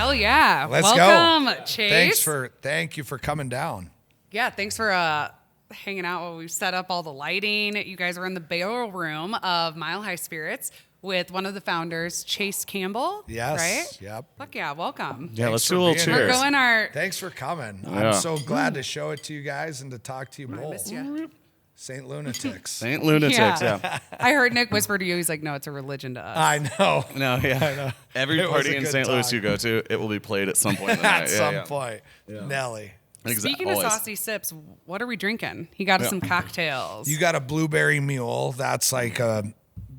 Hell yeah. Let's Welcome, go. Chase. Thank you for coming down. Yeah, thanks for hanging out while we set up all the lighting. You guys are in the barrel room of Mile High Spirits with one of the founders, Chase Campbell. Yes. Right? Yep. Fuck yeah, welcome. Yeah, let's Thanks do a for little being cheers. here. We're going our... Thanks for coming. Yeah. I'm so glad to show it to you guys and to talk to you I both. missed you. Saint Lunatics. Saint Lunatics, yeah. I heard Nick whisper to you, he's like, no, it's a religion to us. I know. No, yeah. I know. Every It was party a in good St. Louis talk. you go to, it will be played at some point in the night. At Yeah, some yeah. point. Yeah. Nelly. Speaking of Saucy Sips, what are we drinking? He got us some cocktails. You got a blueberry mule. That's like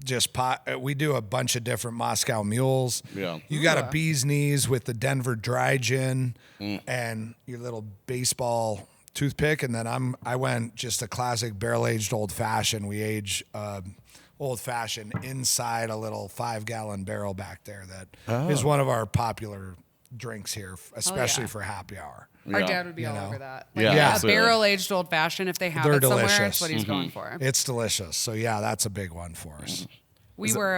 just pot. We do a bunch of different Moscow mules. Yeah. You got a bee's knees with the Denver dry gin and your little baseball toothpick. And then I went just a classic barrel-aged old-fashioned. We age old-fashioned inside a little 5-gallon barrel back there. That is one of our popular drinks here, especially for happy hour. Our Yeah. dad would be all over that. Like, Yeah, a absolutely. barrel-aged old-fashioned, if they have They're it somewhere, delicious. that's what he's going for. It's delicious. So, yeah, that's a big one for us. We were...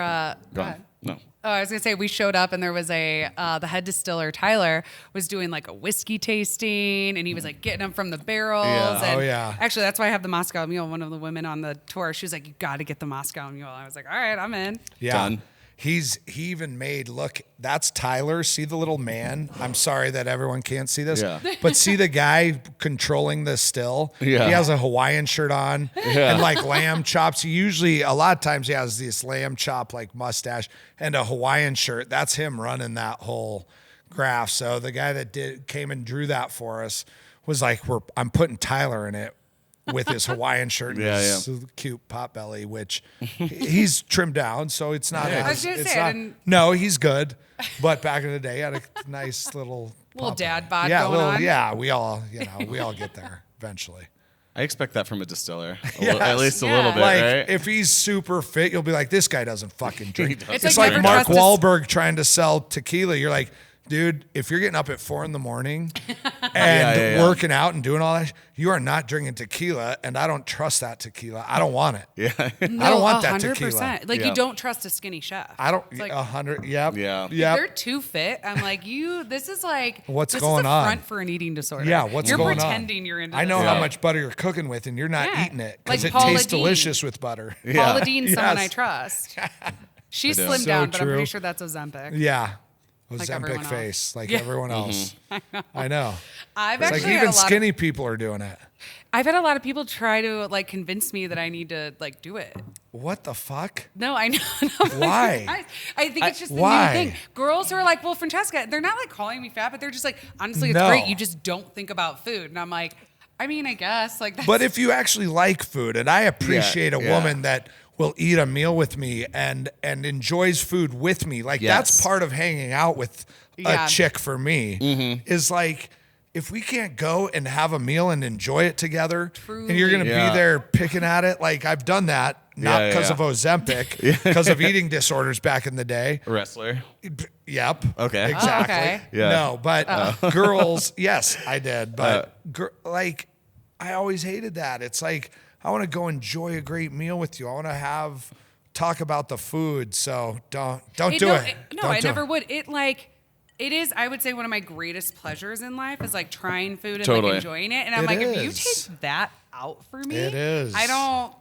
Go on. No. Oh, I was gonna say we showed up and there was the head distiller Tyler was doing like a whiskey tasting and he was like getting them from the barrels. Yeah. And Oh, yeah. Actually, that's why I have the Moscow Mule. One of the women on the tour, she was like, "You got to get the Moscow Mule." I was like, "All right, I'm in." Yeah. Done. He even made, look, that's Tyler. See the little man? I'm sorry that everyone can't see this. Yeah. But see the guy controlling the still? Yeah. He has a Hawaiian shirt on and like lamb chops. A lot of times he has this lamb chop like mustache and a Hawaiian shirt. That's him running that whole graph. So the guy that came and drew that for us was like, I'm putting Tyler in it with his Hawaiian shirt and his cute pot belly, which he's trimmed down, so it's not. I was gonna say, I didn't- No, he's good. But back in the day, he had a nice little dad bod yeah, going on. Yeah, we all get there eventually. I expect that from a distiller. Yes. At least a Yeah. little bit, Like right? if he's super fit, you'll be like, this guy doesn't fucking drink. doesn't. It's like like never Mark trust a- Wahlberg trying to sell tequila. You're like, dude, if you're getting up at 4 a.m. and working out and doing all that, you are not drinking tequila, and I don't trust that tequila. I don't want it. Yeah. No, I don't want that 100%. tequila. Like Yeah. you don't trust a skinny chef. I don't. It's like, 100. Yep. Yeah. if Yep. they're too fit. I'm like, this is like What's this going is a on? front for an eating disorder. Yeah, what's you're going on? pretending you're into I know this. how Yeah. much butter you're cooking with, and you're not Yeah. eating it because Like it Paula tastes Deen. delicious with butter. Paula Dean, someone I Yes. trust. She I do. slimmed So down, but I'm true. pretty sure that's Ozempic. Yeah. Like Ozempic everyone else. face, like Yeah. everyone else. I know. I've It's actually like had even a lot skinny people are doing it. I've had a lot of people try to like convince me that I need to like do it. What the fuck? No, I know. Why? I think it's just the Why? new thing. Girls are like, well, Francesca, they're not like calling me fat, but they're just like, honestly, it's No. great. You just don't think about food. And I'm like, I mean, I guess like that's But if you actually like food, and I appreciate a yeah. woman that will eat a meal with me and enjoys food with me, like Yes. that's part of hanging out with Yeah. a chick for me. Is like if we can't go and have a meal and enjoy it together, and you're gonna Yeah. be there picking at it, like I've done that. Not Yeah, because yeah. of Ozempic, because of eating disorders back in the day. Wrestler. Yep. Okay. Exactly. okay. Yeah. No, but girls, yes, I did. But like, I always hated that. It's like I want to go enjoy a great meal with you. I want to talk about the food. So don't do it. No, Don't I do never it. would. It is, I would say, one of my greatest pleasures in life is like trying food and Totally. like enjoying it. And I'm It like, if you is. take that out for me, It is. I don't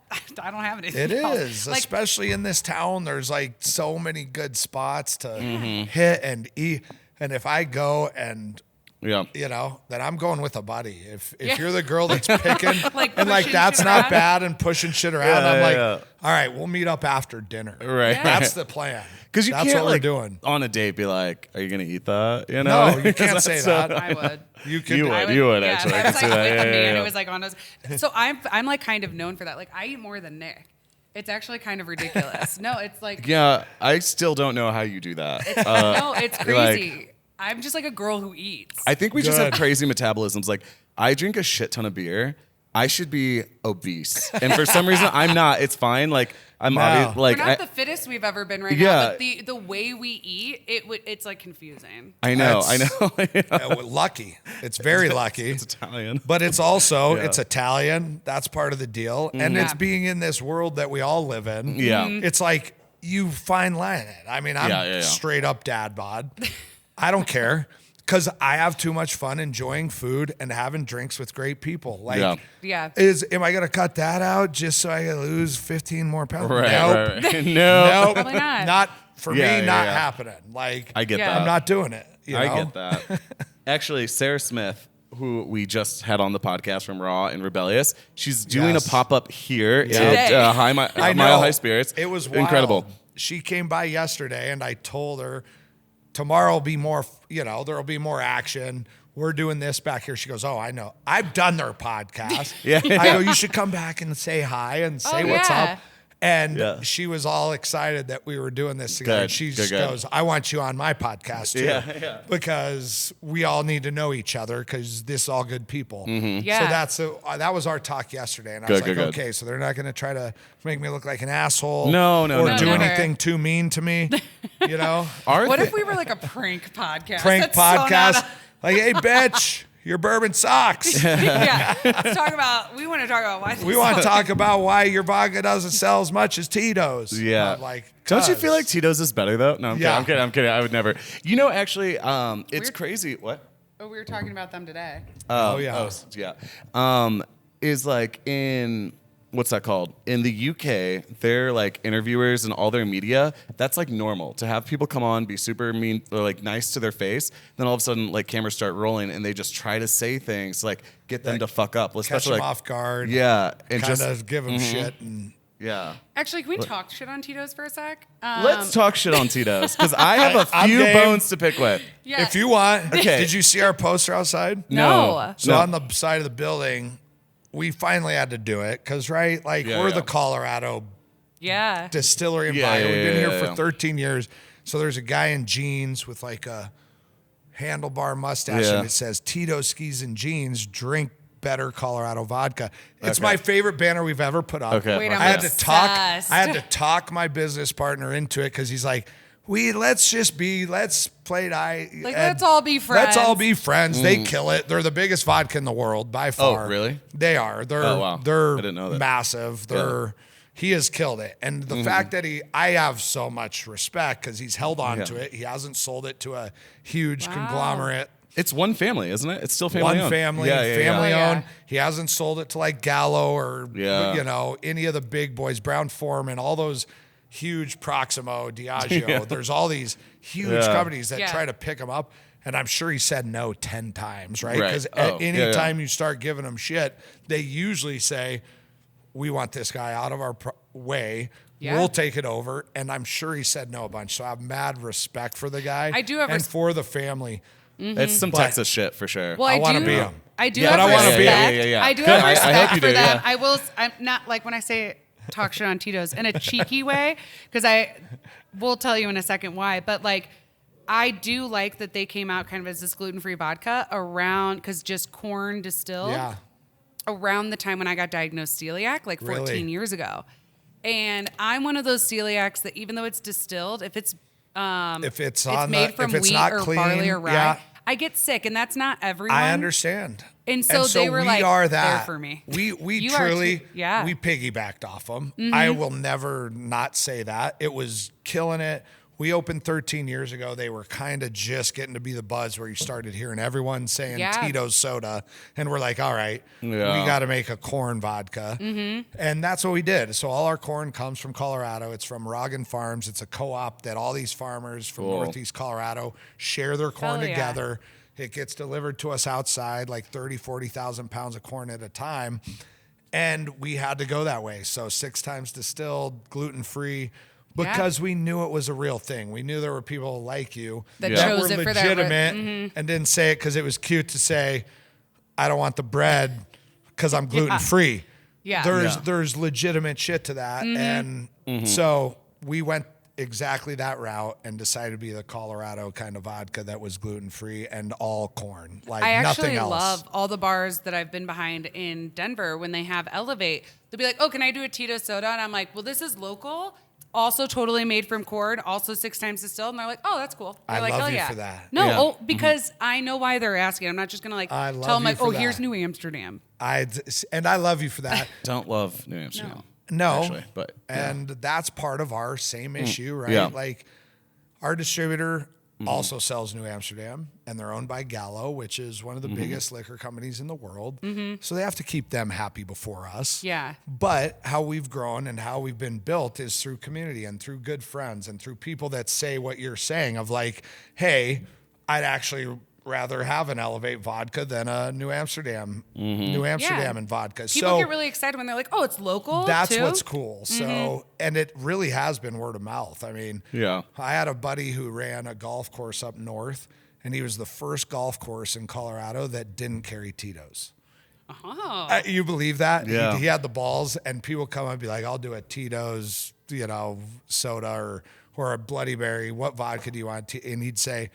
have anything. It else. is, Like, especially in this town. There's like so many good spots to Mm-hmm. hit and eat. And if I go and Yeah. then I'm going with a buddy. If Yeah. you're the girl that's picking Like and like pushing that's shit not around. bad and pushing shit around, Yeah, I'm like, yeah. all right, we'll meet up after dinner. Right. Yeah. That's the plan. Because you that's can't what like we're doing. on a date be like, "Are you gonna eat that?" You know? No, you can't 'Cause say that's, that. I would. You can. You I would. You would yeah, actually. If I I can was see like that. with Yeah, a man yeah, who yeah. was like on us. So I'm like kind of known for that. Like I eat more than Nick. It's actually kind of ridiculous. No, it's like Yeah, I still don't know how you do that. no, it's like- crazy. I'm just like a girl who eats. I think we just have Good. crazy metabolisms. Like, I drink a shit ton of beer. I should be obese, and for some reason, I'm not. It's fine. Like, I'm No. obvious. Like, We're not the fittest we've ever been right now, Yeah. but the way we eat, it's like confusing. I know. Lucky. It's very lucky. It's Italian. But it's also Yeah. it's Italian. That's part of the deal, and it's Yeah. being in this world that we all live in. Yeah. Mm-hmm. It's like you fine line it. I mean, I'm Yeah. straight up dad bod. I don't care because I have too much fun enjoying food and having drinks with great people. Like, Yeah. am I going to cut that out just so I can lose 15 more pounds? Right, Nope. right. No. Nope. Probably not. Not for Yeah, me, yeah, not yeah. happening. Like, I get Yeah. that. I'm not doing it. You know? I get that. Actually, Sarah Smith, who we just had on the podcast from Raw and Rebellious, she's doing Yes. a pop-up here Today. at I Mile know. High Spirits. It was wild. incredible. She came by yesterday, and I told her tomorrow will be more. There'll be more action. We're doing this back here. She goes, "Oh, I know. I've done their podcast." Yeah. I go, "You should come back and say hi and say what's yeah. up." And Yeah. she was all excited that we were doing this together. Good, She good, just good. goes, "I want you on my podcast too, Yeah. because we all need to know each other because this is all good people." Yeah. So that was our talk yesterday, and I Good, was like, good, good. "Okay, so they're not going to try to make me look like an asshole, No, or do never. anything too mean to me, you know?" What if we were like a prank podcast? Prank That's so podcast, not like, "Hey, bitch, your bourbon sucks." yeah. Let's talk about. We want to talk about why. We want to talk about why your vodka doesn't sell as much as Tito's. Yeah. I'm like, Don't you feel like 'cause- Tito's is better though? No, Yeah. I'm kidding. I would never. You know, actually, it's crazy. What? Oh, we were talking about them today. Oh, yeah. Is like in what's that called? In the UK, their like interviewers and all their media, that's like normal to have people come on, be super mean or like nice to their face. Then all of a sudden, like cameras start rolling and they just try to say things to, like get them to fuck up, catch especially them like off guard. yeah, and kind just of give them shit. And yeah. Actually, can we talk shit on Tito's for a sec? Let's talk shit on Tito's because I have a I'm few game. bones to pick with. Yeah. if you want, Okay. did you see our poster outside? No. So on the side of the building, we finally had to do it because, right, like Yeah, we're yeah. the Colorado Yeah. distillery and Yeah, vodka. yeah, We've been yeah, here yeah, for yeah. 13 years. So there's a guy in jeans with like a handlebar mustache, Yeah. and it says Tito skis and jeans, drink better Colorado vodka. It's Okay. my favorite banner we've ever put up. Okay. Wait, I'm I had to obsessed. talk my business partner into it because he's like, let's play die. Like, let's all be Let's all friends. be friends. They kill it. They're the biggest vodka in the world by far. Oh, really? They are. They're Oh, wow. they're I didn't know that. massive. He has killed it. And the fact that I have so much respect because he's held on to it. He hasn't sold it to a huge conglomerate. It's one family, isn't it? It's still family One owned. family, Yeah, yeah, yeah. family Oh, yeah. owned. He hasn't sold it to like Gallo or Yeah. any of the big boys, Brown Foreman, all those huge Proximo, Diageo. Yeah. There's all these huge Yeah. companies that Yeah. try to pick him up. And I'm sure he said no 10 times, right? Right. Because Oh, at any yeah, yeah. time you start giving them shit, they usually say, we want this guy out of our way. Yeah. We'll take it over. And I'm sure he said no a bunch. So I have mad respect for the guy. I do have and for the family. It's some But- Texas shit for sure. Well, I wanna do- be 'em. I do Yeah, have but I wanna respect. be 'em. Yeah. I do Good. have I respect hope you for do, them. yeah. I will. I'm not like when I say talk shit on Tito's in a cheeky way because will tell you in a second why. But like, I do like that they came out kind of as this gluten-free vodka around because just corn distilled. Yeah. Around the time when I got diagnosed celiac, like 14 Really? years ago. And I'm one of those celiacs that even though it's distilled, if it's It's made from if it's wheat not or clean, barley or rye, yeah, I get sick, and that's not everyone. I understand. And so they were we like, are "They're that for me." We You are truly too. Yeah. we piggybacked off them. I will never not say that. It was killing it. We opened 13 years ago. They were kind of just getting to be the buzz where you started hearing everyone saying Yeah. Tito's soda. And we're like, all right, Yeah. we got to make a corn vodka. And that's what we did. So all our corn comes from Colorado. It's from Roggen Farms. It's a co-op that all these farmers from Cool. Northeast Colorado share their corn Hell yeah. together. It gets delivered to us outside, like 30, 40,000 pounds of corn at a time. And we had to go that way. So 6 times distilled, gluten-free, because we knew it was a real thing. We knew there were people like you That that chose were it for that legitimate and didn't say it because it was cute to say, I don't want the bread because I'm gluten-free. Yeah. There's legitimate shit to that. And so we went exactly that route and decided to be the Colorado kind of vodka that was gluten-free and all corn, like I nothing actually else. love all the bars that I've been behind in Denver when they have Elevate. They'll be like, "Oh, can I do a Tito soda?" And I'm like, "Well, this is local, also totally made from corn, also 6 times distilled." And they're like, "Oh, that's cool." They're I like, love "Hell you yeah." for that. No, Yeah. because I know why they're asking. I'm not just gonna like I tell love them you like, for "Oh, that. here's New Amsterdam." I love you for that. Don't love New Amsterdam. No, Actually, but and that's part of our same issue, right? Yeah. Like our distributor also sells New Amsterdam, and they're owned by Gallo, which is one of the biggest liquor companies in the world. So they have to keep them happy before us. Yeah. But how we've grown and how we've been built is through community and through good friends and through people that say what you're saying of like, hey, I'd actually rather have an Elevate vodka than a New Amsterdam and vodka. People get really excited when they're like, oh, it's local. That's too? what's cool. So, and it really has been word of mouth. I mean, I had a buddy who ran a golf course up north, and he was the first golf course in Colorado that didn't carry Tito's. Oh. You believe that? Yeah. He had the balls, and people come and be like, I'll do a Tito's, soda or a Bloody Berry. What vodka do you want? And he'd say,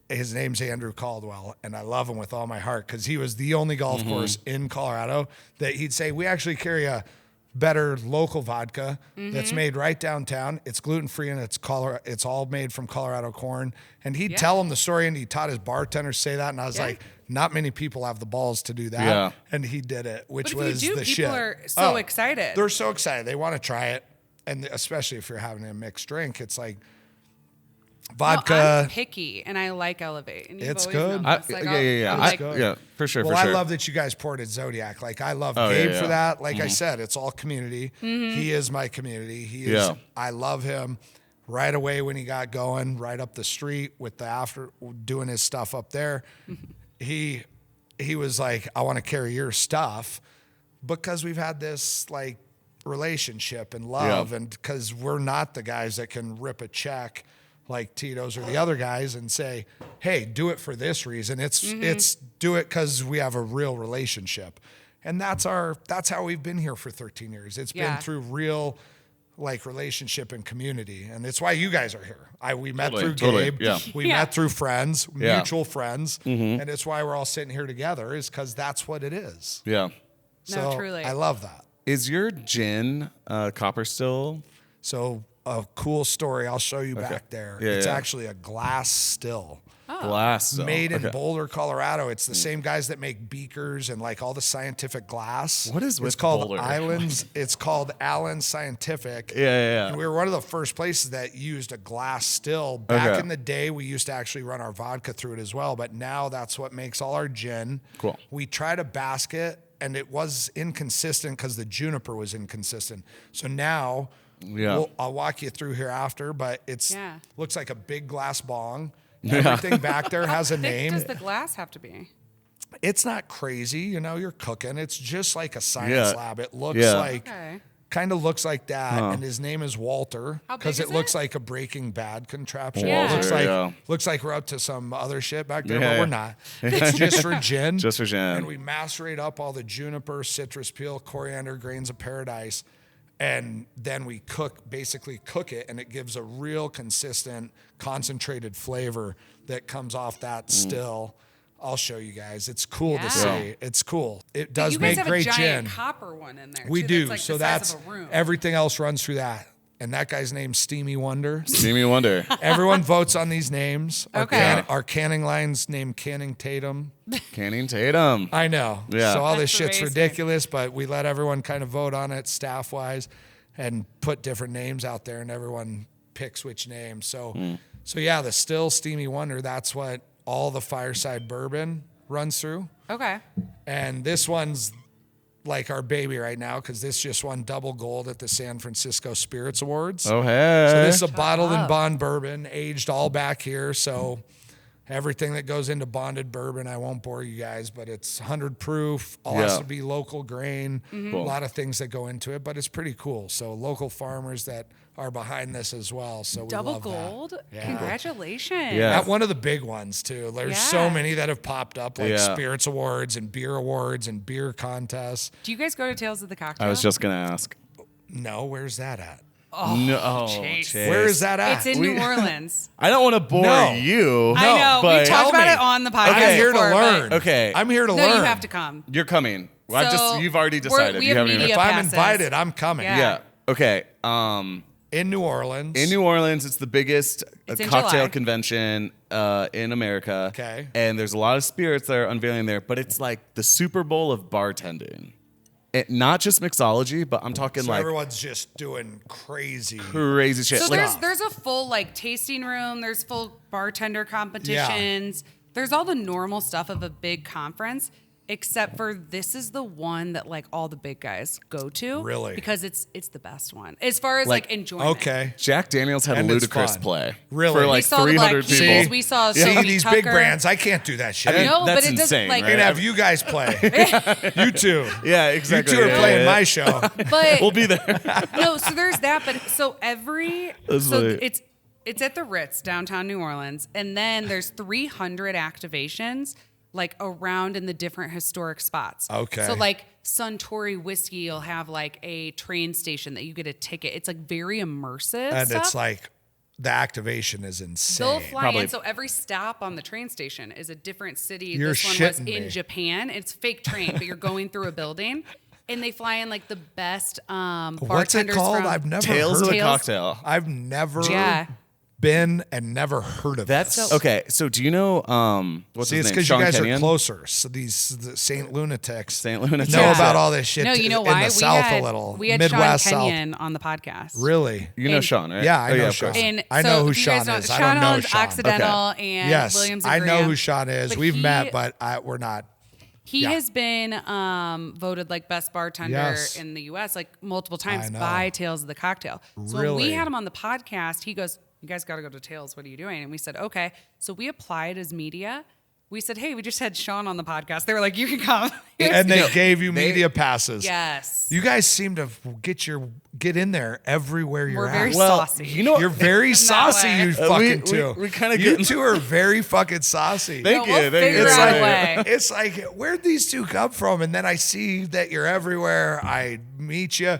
his name's Andrew Caldwell, and I love him with all my heart because he was the only golf course in Colorado that he'd say, we actually carry a better local vodka that's made right downtown. It's gluten-free, and it's all made from Colorado corn. And he'd tell him the story, and he taught his bartenders say that, and I was like, not many people have the balls to do that. Yeah. And he did it, which was the shit. People are so excited. They're so excited. They want to try it, and especially if you're having a mixed drink, it's like, vodka. No, I'm picky, and I like Elevate. And it's good. Yeah, for sure. Well, I love that you guys poured at Zodiac. Like, I love Gabe for that. Like I said, it's all community. He is my community. He is. I love him. Right away when he got going, right up the street with doing his stuff up there, he was like, I want to carry your stuff because we've had this like relationship and love, and because we're not the guys that can rip a check like Tito's or the other guys and say, hey, do it for this reason. It's do it because we have a real relationship. And that's how we've been here for 13 years. It's been through real like relationship and community. And it's why you guys are here. We met through Gabe. We met through friends, mutual friends. And it's why we're all sitting here together is because that's what it is. Yeah. So no, truly. I love that. Is your gin copper still? So a cool story. I'll show you back there. It's actually a glass still. Glass still. Made in Boulder, Colorado. It's the same guys that make beakers and like all the scientific glass. What is with It's called Boulder? Islands. It's called Allen Scientific. Yeah. And we were one of the first places that used a glass still. Back in the day, we used to actually run our vodka through it as well. But now that's what makes all our gin. Cool. We tried a basket, and it was inconsistent because the juniper was inconsistent. So now I'll walk you through here after, but looks like a big glass bong. Everything back there has a name. How thick does the glass have to be? It's not crazy, you're cooking. It's just like a science lab. It looks like, kind of looks like that. And his name is Walter because it looks like a Breaking Bad contraption. It looks like we're up to some other shit back there, but we're not. It's just for gin. Just for gin. And we macerate up all the juniper, citrus peel, coriander, grains of paradise. And then we basically cook it, and it gives a real consistent, concentrated flavor that comes off that still. I'll show you guys. It's cool to see. It's cool. It does make great gin. You guys have a giant copper one in there. We do. Like so that's of a room. Everything else runs through that. And that guy's name's Steamy Wonder. Steamy Wonder. Everyone votes on these names. Our canning line's named Canning Tatum. Canning Tatum. I know. Yeah. So all this shit's ridiculous, but we let everyone kind of vote on it staff-wise and put different names out there, and everyone picks which name. So the still Steamy Wonder, that's what all the Fireside Bourbon runs through. Okay. And this one's like our baby right now because this just won double gold at the San Francisco Spirits Awards. Oh, hey. So this is a bottled and bond bourbon, aged all back here. So everything that goes into bonded bourbon, I won't bore you guys, but it's 100 proof. All has to be local grain. A lot of things that go into it, but it's pretty cool. So local farmers that are behind this as well. So we double love gold. That. Yeah. Congratulations. Yeah. Not one of the big ones too. There's so many that have popped up, like spirits awards and beer awards and beer contests. Do you guys go to Tales of the Cocktail? I was just gonna ask. No, where's that at? Oh, no, Chase. Where is that at? It's in New Orleans. I don't want to bore you. I know. but We talked about it on the podcast. I'm here to before, learn. Okay. I'm here to learn. No, you have to come. You're coming. So you've already decided. we have media If I'm passes. invited, I'm coming. Yeah. Okay. In New Orleans. In New Orleans, it's the biggest It's in cocktail July. convention in America. Okay. And there's a lot of spirits that are unveiling there, but it's like the Super Bowl of bartending. not just mixology, but I'm talking So like everyone's just doing crazy shit. So Like, there's a full like tasting room. There's full bartender competitions. There's all the normal stuff of a big conference, except for this is the one that like all the big guys go to. Really? Because it's the best one as far as like enjoyment. Okay. Jack Daniels had And a it's ludicrous fun. play. Really? For We like saw the Black 300 Keys, people. we saw See, Sophie these Tucker. big brands, I can't do that shit. No, but That's it doesn't insane, like. I can right? have you guys play. You two. Yeah, exactly. You two are Yeah, playing yeah, my yeah. show. But We'll be there. no, so there's that. But so every That's so funny. it's at the Ritz downtown New Orleans, and then there's 300 activations like around in the different historic spots. Okay. So like Suntory Whiskey will have like a train station that you get a ticket. It's like very immersive. And stuff. it's like the activation is insane. They'll fly Probably. in, so every stop on the train station is a different city. You're This one was shitting in me. Japan. It's fake train, but you're going through a building, and they fly in like the best bartenders. What's it called? From, I've never Tales heard of of a Tales- Cocktail. I've never Yeah. been and never heard of That's this. okay. So do you know what's See, his it's name? because you Sean guys Kenyon? are closer. So the Saint Lunatics Saint Lunatics. know Yeah. about all this shit No, you know in why? the South had, a little. We had Midwest, Sean South. Kenyon on the podcast. Really? You know And- Sean, right? Yeah, I know of Sean. course. And I so know who if you guys Sean is. I Sean don't know owns Sean. Occidental and Yes, Williams I and know Graham. who Sean is. But We've he- met, but we're not. He Yeah. has been voted like best bartender Yes. in the U.S. like multiple times I know. by Tales of the Cocktail. So when Really? we had him on the podcast, he goes, "You guys got to go to Tales. What are you doing?" And we said, "Okay." So we applied as media. We said, "Hey, we just had Sean on the podcast." They were like, "You can come." And they No, gave you they- media passes. Yes. You guys seem to get in there everywhere you're We're at. very Well, saucy. you know, You're very saucy, way. you we- fucking we- two. we kinda You get- two are very fucking saucy. Thank No, we'll you. Thank figure you. It's out like, a way. it's like, where'd these two come from? And then I see that you're everywhere. I meet you.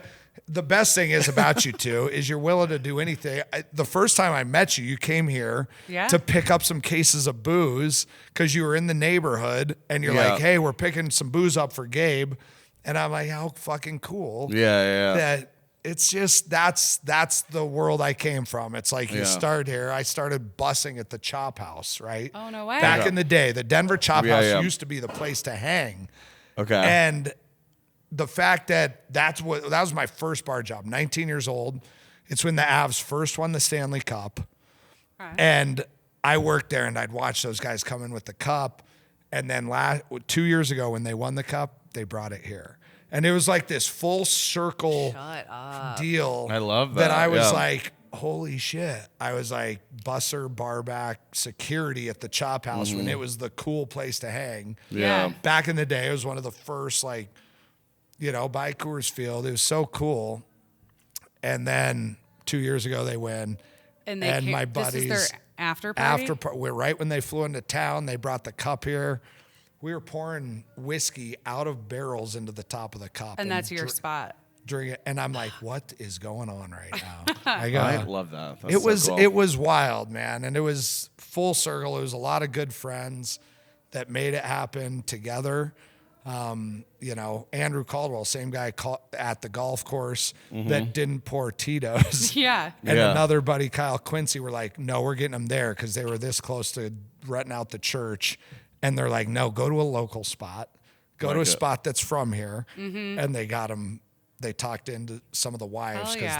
The best thing is about you two is you're willing to do anything. The first time I met you, you came here Yeah. to pick up some cases of booze because you were in the neighborhood and you're Yeah. like, hey, we're picking some booze up for Gabe. And I'm like, how fucking cool. Yeah. That it's just that's the world I came from. It's like you Yeah. start here. I started bussing at the Chop House, right? Oh, no way. Back Yeah. in the day, the Denver Chop Yeah, House yeah. used to be the place to hang. Okay. And the fact that that was my first bar job, 19 years old. It's when the Avs first won the Stanley Cup. Right. And I worked there and I'd watch those guys come in with the cup. And then 2 years ago when they won the cup, they brought it here. And it was like this full circle Shut up. deal. I love That that, I was yeah. like, holy shit. I was like busser, barback, security at the Chop House when it was the cool place to hang. Yeah. Back in the day, it was one of the first, like, by Coors Field. It was so cool. And then 2 years ago, they win. And my this buddies is their after party. we're right when they flew into town, they brought the cup here. We were pouring whiskey out of barrels into the top of the cup. and that's your spot. drink it. And I'm like, what is going on right now? I love that. That's It was so cool. it was wild, man. And it was full circle. It was a lot of good friends that made it happen together. Andrew Caldwell, same guy at the golf course that didn't pour Tito's. Yeah. And Yeah. another buddy, Kyle Quincy, were like, no, we're getting them there because they were this close to renting out the church. And they're like, no, go to a local spot. Go to a Like it. spot that's from here. And they got them. They talked into some of the wives Hell because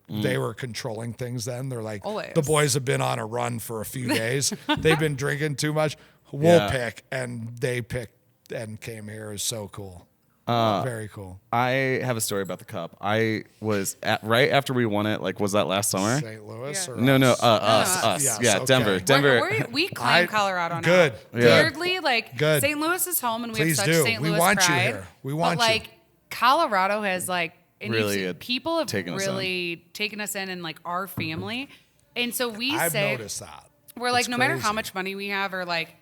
yeah. they were controlling things then. They're like, Always. the boys have been on a run for a few days. They've been drinking too much. We'll Yeah. pick. And they picked and came here. It was so cool. Very cool. I have a story about the cup. I was right after we won it. Like, was that last summer? St. Louis Yeah. or No, us? us. Yes, Yeah, okay. Denver. We claim I- Colorado now. good, good. Weirdly, like Good. St. Louis is home, and we Please have such do. St. We Louis want you pride. here. We want but you. like Colorado has like and Really you've seen- people have taken us in. really taken us in, and like our family, and so we I've say noticed that. we're like It's no matter how crazy. much money we have, or like.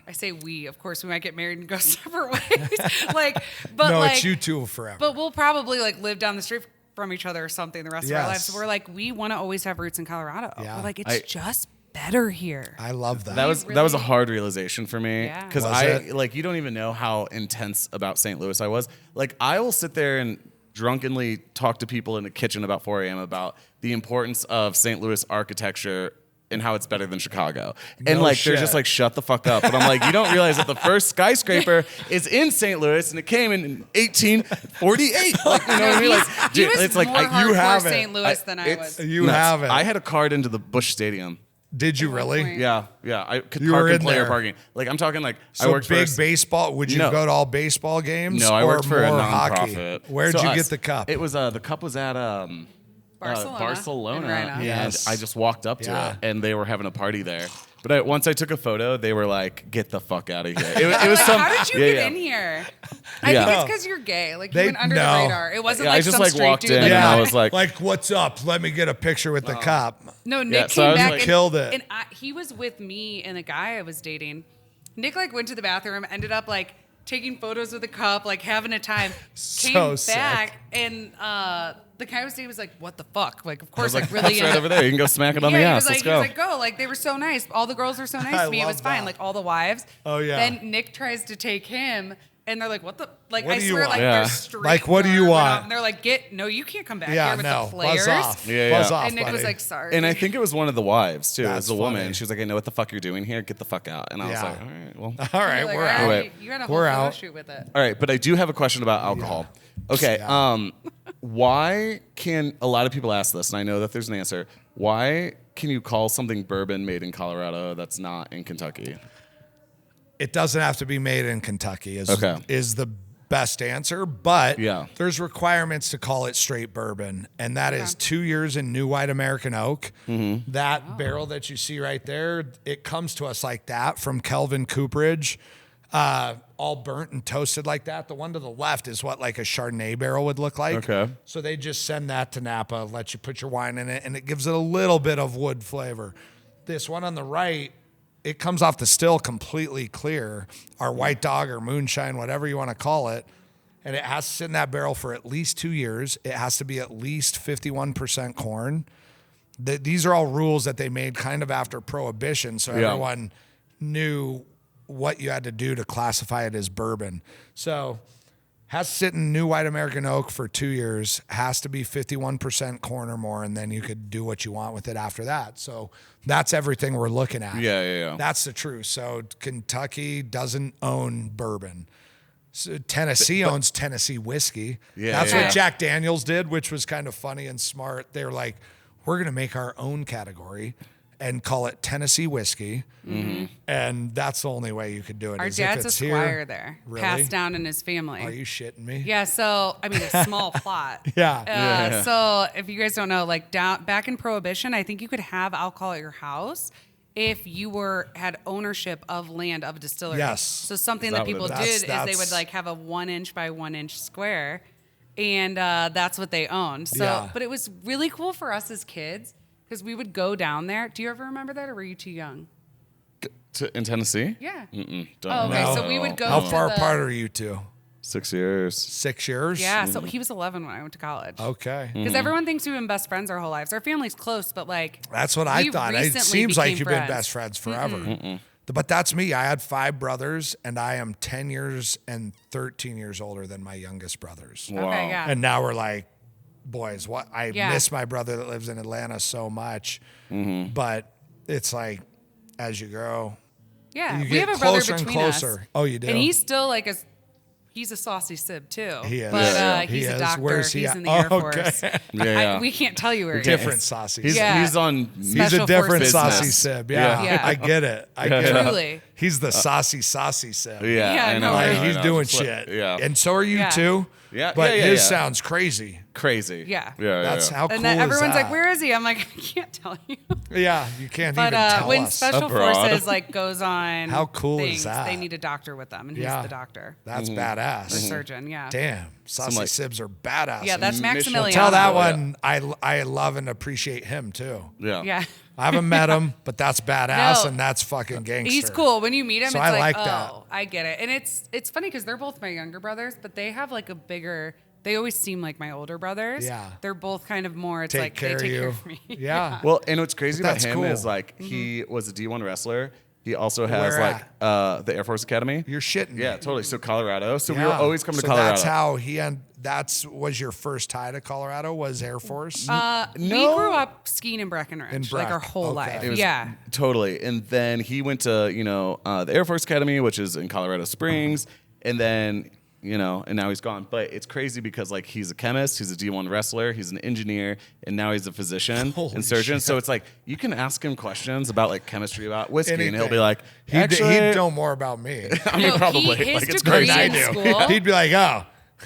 I say we, of course, we might get married and go separate ways. But No, like, it's you two forever. But we'll probably like live down the street from each other or something the rest of our Yes. lives. So we're like, we want to always have roots in Colorado. Yeah. We're like, it's I- just better here. I love that. That was a really- hard realization for me Yeah. because Was it? you don't even know how intense about St. Louis I was. Like, I will sit there and drunkenly talk to people in the kitchen about 4 a.m. about the importance of St. Louis architecture and how it's better than Chicago. And No like shit. they're just like, shut the fuck up. But I'm like, you don't realize that the first skyscraper is in St. Louis and it came in 1848. Like, you know what I mean? Like, He dude, was it's like more you hardcore haven't. St. Louis than I it's was. You nuts. haven't. I had a card into the Busch Stadium. Did you really? point. Yeah. I could You park were in in player there. parking. Like I'm talking like I So worked big for baseball. Would you No. go to all baseball games? No, I or worked for a more hockey? nonprofit. Where'd So you us. get the cup? It was the cup was at Barcelona. Barcelona. In Rhino. And Yes. I just walked up to Yeah. it, and they were having a party there. But once I took a photo, they were like, "Get the fuck out of here!" It was Like, some. how did you yeah, get yeah. in here? I Yeah. think it's because you're gay. Like, you They- went under no. the radar. It wasn't Yeah, like I just, some like, straight walked dude. in that and I got- was like- what's up? Let me get a picture with the cup. No, Nick Yeah, so I came was back like- and Killed it. And he was with me and the guy I was dating. Nick like went to the bathroom, ended up like taking photos with the cup, like having a time. So Came sick. back and the guy I was dating was like, "What the fuck?" Like, of I course, was like, like really. "That's right over there. You can go smack it on yeah, the he ass. was like, Let's he was go." like, "Go!" Like they were so nice. All the girls were so nice I to me. It was love fine. that. Like all the wives. Oh, yeah. Then Nick tries to take him. And they're like, what the? Like, What I do you swear, want? like, Yeah. their street Like, what do you guard went want? out, And they're like, no, you can't come back Yeah, here with no. the players. Buzz off. Yeah, Buzz yeah. off, And Nick was buddy. like, sorry. And I think it was one of the wives too. It That's was a woman. funny. She was like, "I know what the fuck you're doing here. Get the fuck out." And I was Yeah. like, "All right, well." All right, You're like, we're all out. Wait. You got a whole We're photo out. shoot with it. All right, but I do have a question about alcohol. Okay, why can a lot of people ask this, and I know that there's an answer. Why can you call something bourbon made in Colorado that's not in Kentucky? It doesn't have to be made in Kentucky. Okay. Is the best answer, but Yeah. there's requirements to call it straight bourbon, and that is 2 years in new white American oak. That barrel that you see right there, it comes to us like that from Kelvin Cooperage, all burnt and toasted like that. The one to the left is what like a Chardonnay barrel would look like. Okay. So they just send that to Napa, let you put your wine in it, and it gives it a little bit of wood flavor. This one on the right, it comes off the still completely clear, our white dog or moonshine, whatever you want to call it. And it has to sit in that barrel for at least 2 years. It has to be at least 51% corn. These are all rules that they made kind of after Prohibition. So Yeah. everyone knew what you had to do to classify it as bourbon. So has to sit in new white American oak for 2 years, has to be 51% corn or more, and then you could do what you want with it after that. So that's everything we're looking at. Yeah. That's the truth. So Kentucky doesn't own bourbon. So Tennessee owns Tennessee whiskey. Yeah, That's yeah. what Jack Daniels did, which was kind of funny and smart. They were like, we're going to make our own category and call it Tennessee whiskey. And that's the only way you could do it. Our is if dad's a it's squire here. there, Really? passed down in his family. Are you shitting me? Yeah, so I mean, a small plot. Yeah. So if you guys don't know, like back in Prohibition, I think you could have alcohol at your house if you had ownership of land of a distillery. Yes. So something Is that that people what did it is they would like have a 1 inch by 1 inch square, and that's what they owned. So, Yeah. but it was really cool for us as kids because we would go down there. Do you ever remember that, or were you too young? In Tennessee? Yeah. Don't Oh, okay. know. So we would go. How to far the- apart are you two? 6 years. 6 years? Yeah. So he was 11 when I went to college. Okay. Because everyone thinks we've been best friends our whole lives. Our family's close, but like That's what I we thought. It recently seems like became you've friends. been best friends forever. But that's me. I had 5 brothers, and I am 10 years and 13 years older than my youngest brothers. Wow. Okay, yeah. And now we're like, boys, what? I Yeah. miss my brother that lives in Atlanta so much. But it's like, as you grow, Yeah, you we get have a brother closer and between us. closer. Oh, you do? And he's still like he's a saucy sib too. He is. But Yeah. he's He a is. doctor. Where's he he's at? in the Oh, Air okay. Force. Yeah. We can't tell you where he different is. saucy. He's, Yeah. he's on. He's Special a different forces saucy business. sib. Yeah. Yeah. I get it. I get it. Truly. He's the saucy sib. Yeah, Yeah, I know. no, I Like, know, I he's know. doing Just like- shit. Yeah. And so are you Yeah. too. Yeah, But yeah, his yeah. sounds crazy. Crazy. Yeah. Yeah. That's how cool And then is everyone's that? like, "Where is he?" I'm like, "I can't tell you." Yeah, you can't But even tell when us. Special Abroad. Forces like goes on, How cool is things, that? They need a doctor with them, and Yeah. he's the doctor, That's or badass. surgeon. Yeah. Damn, saucy like- sibs are badass. Yeah, that's Mission- Maximilian. Tell that Yeah. one. I love and appreciate him too. Yeah. Yeah. I haven't met him, but that's badass No. and that's fucking gangster. He's cool. When you meet him, So it's I like, like that. oh, I get it. And it's funny because they're both my younger brothers, but they have like a bigger. They always seem like my older brothers. Yeah. They're both kind of more. It's Take like care they of take you. care of me. Yeah. Well, and what's crazy But about that's him cool. is like he was a D1 wrestler. He also has Where like the Air Force Academy. You're shitting me. Yeah, totally. So Colorado. So we were Yeah. always coming So to Colorado. that's how was your first tie to Colorado, was Air Force? We grew up skiing in Breckenridge like our whole life. It was- Yeah. Totally. And then he went to, the Air Force Academy, which is in Colorado Springs. And then, and now he's gone. But it's crazy because, like, he's a chemist, he's a D1 wrestler, he's an engineer, and now he's a physician and surgeon. Shit. So it's like, you can ask him questions about, like, chemistry, about whiskey, Anything. and he'll be like, He'd know more about me. I mean, No, probably. his Like, it's degree crazy. in school. He'd be like, oh,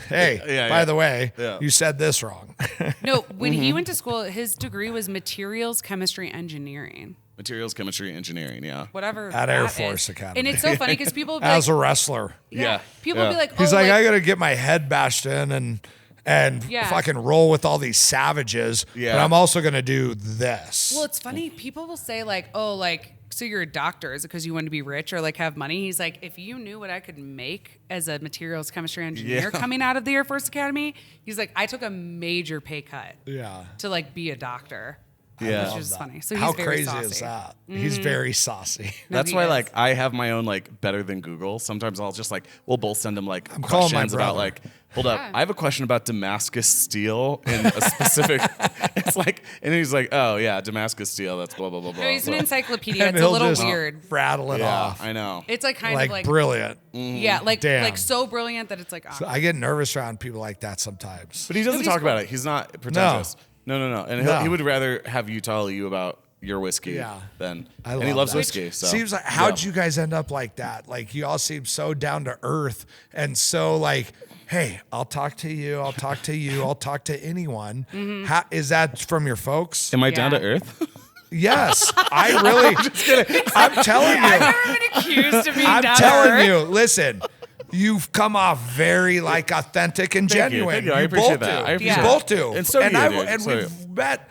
hey, by the way, Yeah. you said this wrong. No, when he went to school, his degree was materials chemistry engineering. Materials, chemistry, engineering, yeah. Whatever. At Air that Force is. Academy. And it's so funny because people will be As like, a wrestler. Yeah. People will be like, He's oh, like, I got to get my head bashed in and Yeah. fucking roll with all these savages. Yeah. But I'm also going to do this. Well, it's funny. People will say like, oh, like, so you're a doctor. Is it because you want to be rich or like have money? He's like, if you knew what I could make as a materials chemistry engineer coming out of the Air Force Academy, he's like, I took a major pay cut Yeah. to like be a doctor. Yeah. Which is funny. So he's How very crazy saucy. is that? He's very saucy. That's he why, is. like, I have my own, like, better than Google. Sometimes I'll just, like, we'll both send them, like, calling my questions about, brother. like, hold up, I have a question about Damascus steel in a specific, it's like, and he's like, oh, yeah, Damascus steel, that's blah, blah, blah, blah. No, he's an So- encyclopedia. And It's a he'll little just weird. rattle it yeah, off. I know. It's like kind Like of like brilliant. yeah, like Damn. like so brilliant that it's like I get nervous around people like that sometimes. But he doesn't Nobody's talk about cool. it. He's not pretentious. No. And No. he would rather have you tell you about your whiskey Yeah. than, I and he love loves that. whiskey. So Seems like, how'd you guys end up like that? Like, you all seem so down to earth and so like, hey, I'll talk to you. I'll talk to you. I'll talk to anyone. How, is that from your folks? Am I down to Yeah. earth? Yes, I really. I'm telling you. I've never been accused of being I'm down to telling earth. you. Listen, you've come off very like authentic and Thank you, genuine. thank you. I appreciate both that. do. I appreciate You that. both do. And so do you, dude. and So we've met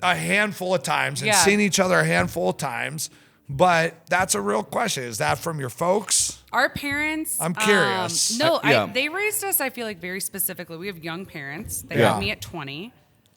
a handful of times and Yeah. seen each other a handful of times. But that's a real question. Is that from your folks? Our parents. I'm curious. No, Yeah. they raised us. I feel like very specifically. We have young parents. They Yeah. had me at 20.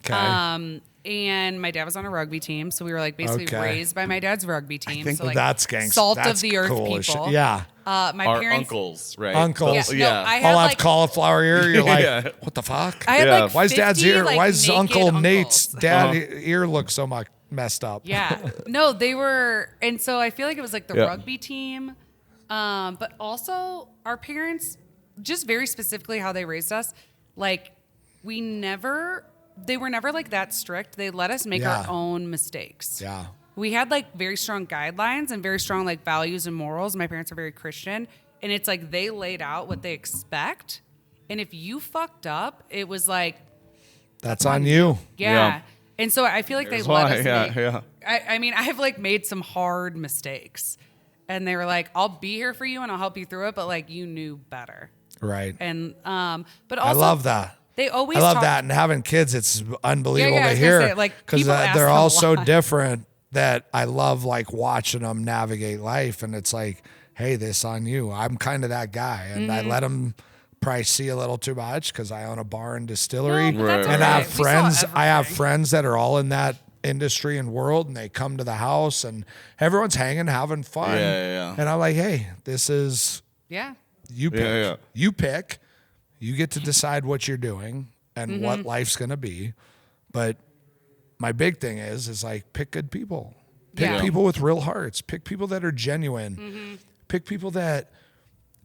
Okay. And my dad was on a rugby team, so we were like basically Okay. raised by my dad's rugby team. think so like that's gangsta. salt That's of the earth cool as shit. people. Yeah. My Our parents. uncles, right? Uncles. Yeah, no, I had I'll have like cauliflower ear. You're like, Yeah. what the fuck? I had Yeah. like Why is Dad's 50, ear? like, Why is naked Uncle uncles. Nate's dad ear look so much messed up? Yeah. No, they were, and so I feel like it was like the Yeah. rugby team, but also our parents, just very specifically how they raised us. Like they were never like that strict. They let us make Yeah. our own mistakes. Yeah. We had like very strong guidelines and very strong like values and morals. My parents are very Christian, and it's like they laid out what they expect. And if you fucked up, it was like, That's on you. yeah. Yeah. And so I feel like Here's they let why. us Yeah, make. yeah. I mean, I've like made some hard mistakes, and they were like, "I'll be here for you and I'll help you through it," but like you knew better. Right. And but I also love that. They always I love talk- that. And having kids, it's unbelievable Yeah, I to was gonna hear say, like, because people ask they're them all a so lot. different that I love like watching them navigate life. And it's like, hey, this on you. I'm kind of that guy. And I Mm-hmm. let them probably see a little too much because I own a bar and distillery. No, but that's And I have okay. We saw friends. I have everything. friends that are all in that industry and world, and they come to the house and everyone's hanging, having fun. Yeah. And I'm like, hey, this is Yeah. you pick. Yeah. You pick. You get to decide what you're doing and Mm-hmm. what life's gonna be. But my big thing is like pick good people. Pick Yeah. people with real hearts. Pick people that are genuine. Mm-hmm. Pick people that